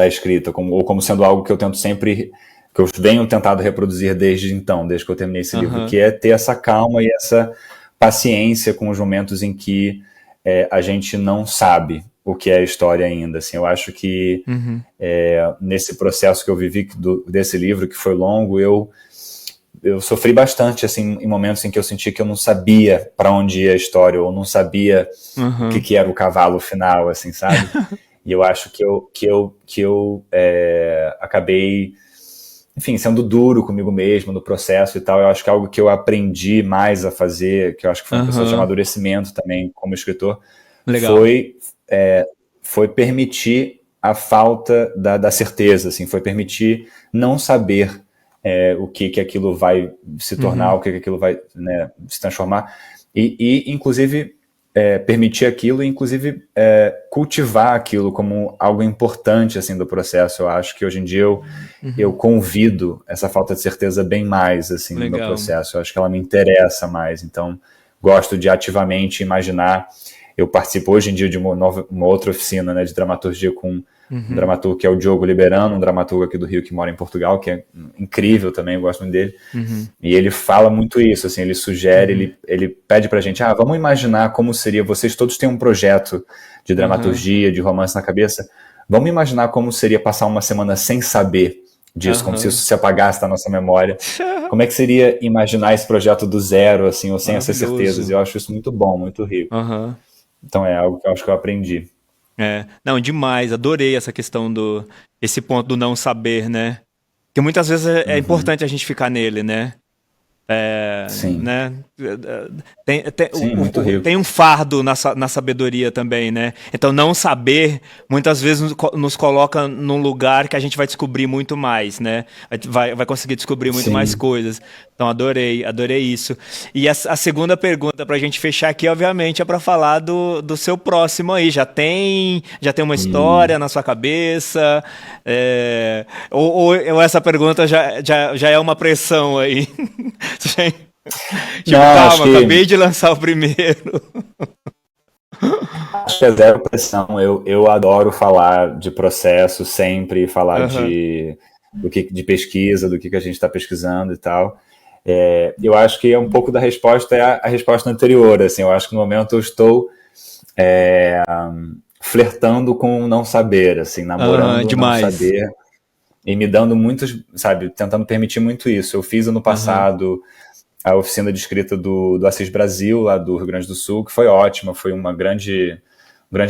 [SPEAKER 3] escrita, ou como sendo algo que eu tento sempre, que eu venho tentado reproduzir desde então, desde que eu terminei esse livro, que é ter essa calma e essa paciência com os momentos em que a gente não sabe o que é a história ainda. Assim, eu acho que nesse processo que eu vivi desse livro, que foi longo, eu sofri bastante assim, em momentos em que eu senti que eu não sabia para onde ia a história, ou não sabia o que era o cavalo final, assim, sabe? E eu acho que eu acabei, enfim, sendo duro comigo mesmo no processo e tal. Eu acho que é algo que eu aprendi mais a fazer, que eu acho que foi um processo de amadurecimento também como escritor,
[SPEAKER 1] Legal.
[SPEAKER 3] foi permitir a falta da certeza, assim, foi permitir não saber o que aquilo vai se tornar, o que aquilo vai, né, se transformar, e inclusive permitir aquilo e inclusive cultivar aquilo como algo importante assim do processo. Eu acho que hoje em dia eu convido essa falta de certeza bem mais assim no meu processo. Eu acho que ela me interessa mais, então gosto de ativamente imaginar. Eu participo hoje em dia de uma outra oficina, né, de dramaturgia com um dramaturgo que é o Diogo Liberano, um dramaturgo aqui do Rio que mora em Portugal, que é incrível também, eu gosto muito dele. E ele fala muito isso, assim, ele sugere, ele pede pra gente, vamos imaginar como seria, vocês todos têm um projeto de dramaturgia, de romance na cabeça, vamos imaginar como seria passar uma semana sem saber disso, como se isso se apagasse da nossa memória. Como é que seria imaginar esse projeto do zero, assim, ou sem essas certezas? Eu acho isso muito bom, muito rico. Então é algo que eu acho que eu aprendi.
[SPEAKER 1] Não, demais, adorei essa questão esse ponto do não saber, né? Porque muitas vezes é importante a gente ficar nele, né?
[SPEAKER 3] Sim.
[SPEAKER 1] Né?
[SPEAKER 3] Muito rico.
[SPEAKER 1] Tem um fardo na sabedoria também, né? Então não saber muitas vezes nos coloca num lugar que a gente vai descobrir muito mais, né? Vai conseguir descobrir muito mais coisas. Então adorei isso. E a segunda pergunta pra gente fechar aqui, obviamente, é pra falar do seu próximo aí. Já tem uma história na sua cabeça? Ou essa pergunta já é uma pressão aí? Tipo, calma, acabei de lançar o primeiro.
[SPEAKER 3] Acho que é zero pressão. Eu adoro falar de processo sempre, falar de pesquisa, do que a gente está pesquisando e tal. Eu acho que um pouco da resposta é a resposta anterior. Assim, eu acho que no momento eu estou flertando com o não saber, assim, namorando o não saber. E me dando muitos, sabe, tentando permitir muito isso. Eu fiz ano passado a oficina de escrita do Assis Brasil, lá do Rio Grande do Sul, que foi ótima, foi um grande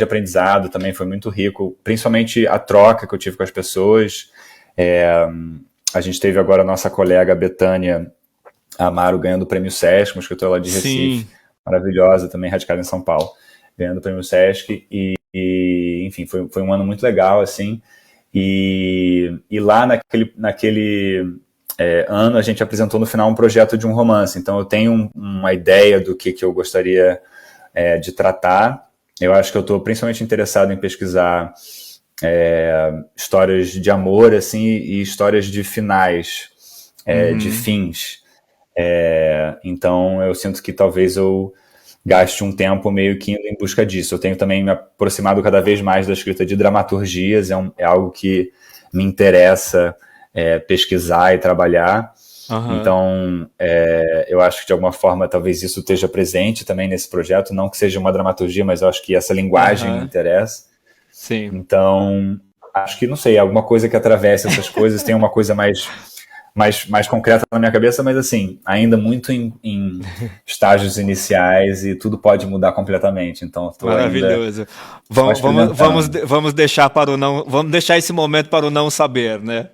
[SPEAKER 3] aprendizado também, foi muito rico, principalmente a troca que eu tive com as pessoas. A gente teve agora a nossa colega Betânia Amaro ganhando o Prêmio Sesc, uma escritora lá de Recife, maravilhosa, também radicada em São Paulo, ganhando o Prêmio Sesc, e enfim, foi um ano muito legal, assim. E lá naquele ano a gente apresentou no final um projeto de um romance, então eu tenho uma ideia do que eu gostaria de tratar. Eu acho que eu estou principalmente interessado em pesquisar histórias de amor assim, e histórias de finais, de fins. Então eu sinto que talvez eu gaste um tempo meio que indo em busca disso. Eu tenho também me aproximado cada vez mais da escrita de dramaturgias, é algo que me interessa pesquisar e trabalhar. Então, eu acho que de alguma forma talvez isso esteja presente também nesse projeto, não que seja uma dramaturgia, mas eu acho que essa linguagem me interessa.
[SPEAKER 1] Sim.
[SPEAKER 3] Então, acho que, não sei, alguma coisa que atravesse essas coisas, tem uma coisa mais concreta na minha cabeça, mas assim, ainda muito em estágios iniciais e tudo pode mudar completamente. Então, estou
[SPEAKER 1] Maravilhoso.
[SPEAKER 3] Ainda
[SPEAKER 1] Vamos deixar para o não, vamos deixar esse momento para o não saber, né?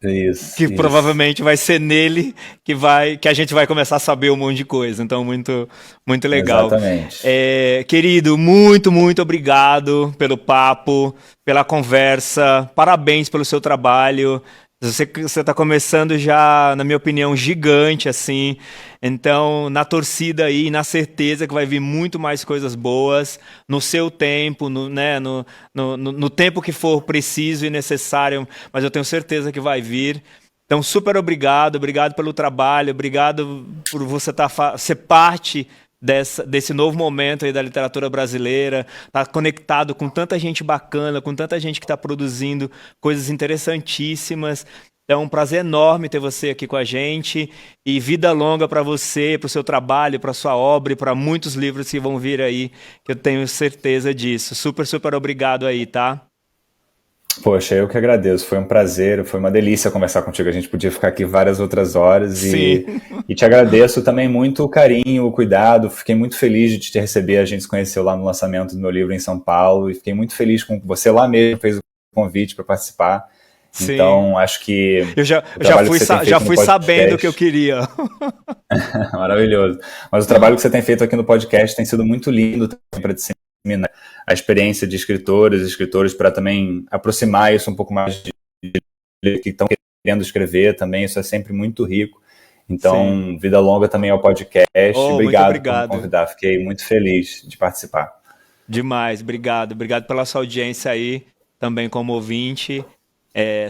[SPEAKER 1] Que
[SPEAKER 3] Isso.
[SPEAKER 1] provavelmente vai ser nele que a gente vai começar a saber um monte de coisa. Então, muito, muito legal.
[SPEAKER 3] Exatamente.
[SPEAKER 1] Querido, muito, muito obrigado pelo papo, pela conversa. Parabéns pelo seu trabalho. Você está começando já, na minha opinião, gigante, assim. Então, na torcida aí, na certeza que vai vir muito mais coisas boas no seu tempo, no tempo que for preciso e necessário, mas eu tenho certeza que vai vir. Então, super obrigado pelo trabalho, obrigado por você ser parte desse novo momento aí da literatura brasileira, tá conectado com tanta gente bacana, com tanta gente que está produzindo coisas interessantíssimas. Então, um prazer enorme ter você aqui com a gente e vida longa para você, para o seu trabalho, para a sua obra e para muitos livros que vão vir aí, que eu tenho certeza disso. Super, super obrigado aí, tá?
[SPEAKER 3] Poxa, eu que agradeço, foi um prazer, foi uma delícia conversar contigo, a gente podia ficar aqui várias outras horas e te agradeço também muito o carinho, o cuidado, fiquei muito feliz de te receber, a gente se conheceu lá no lançamento do meu livro em São Paulo e fiquei muito feliz com você lá mesmo, fez o convite para participar,
[SPEAKER 1] Sim.
[SPEAKER 3] Então acho que
[SPEAKER 1] eu já fui sabendo o que eu queria.
[SPEAKER 3] Maravilhoso, mas o trabalho que você tem feito aqui no podcast tem sido muito lindo para disseminar a experiência de escritores para também aproximar isso um pouco mais de que estão querendo escrever também, isso é sempre muito rico. Então, vida longa também ao podcast. Obrigado por me convidar, fiquei muito feliz de participar.
[SPEAKER 1] Demais, obrigado pela sua audiência aí, também como ouvinte.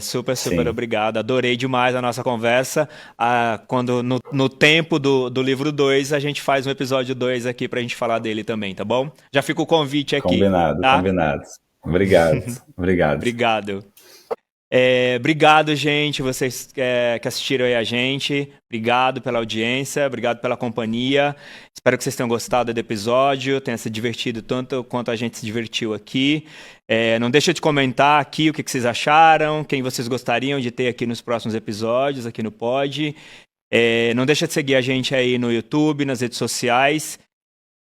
[SPEAKER 1] Super obrigado. Adorei demais a nossa conversa. Quando no tempo do livro 2, a gente faz um episódio 2 aqui pra gente falar dele também, tá bom? Já fica o convite aqui.
[SPEAKER 3] Combinado. Obrigado.
[SPEAKER 1] Obrigado. Obrigado, gente, vocês que assistiram aí a gente. Obrigado pela audiência, obrigado pela companhia. Espero que vocês tenham gostado do episódio, tenham se divertido tanto quanto a gente se divertiu aqui. Não deixa de comentar aqui o que vocês acharam, quem vocês gostariam de ter aqui nos próximos episódios, aqui no Pod. Não deixa de seguir a gente aí no YouTube, nas redes sociais.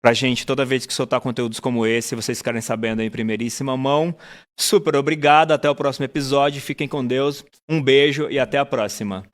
[SPEAKER 1] Pra gente, toda vez que soltar conteúdos como esse, vocês ficarem sabendo em primeiríssima mão. Super obrigado, até o próximo episódio, fiquem com Deus, um beijo e até a próxima.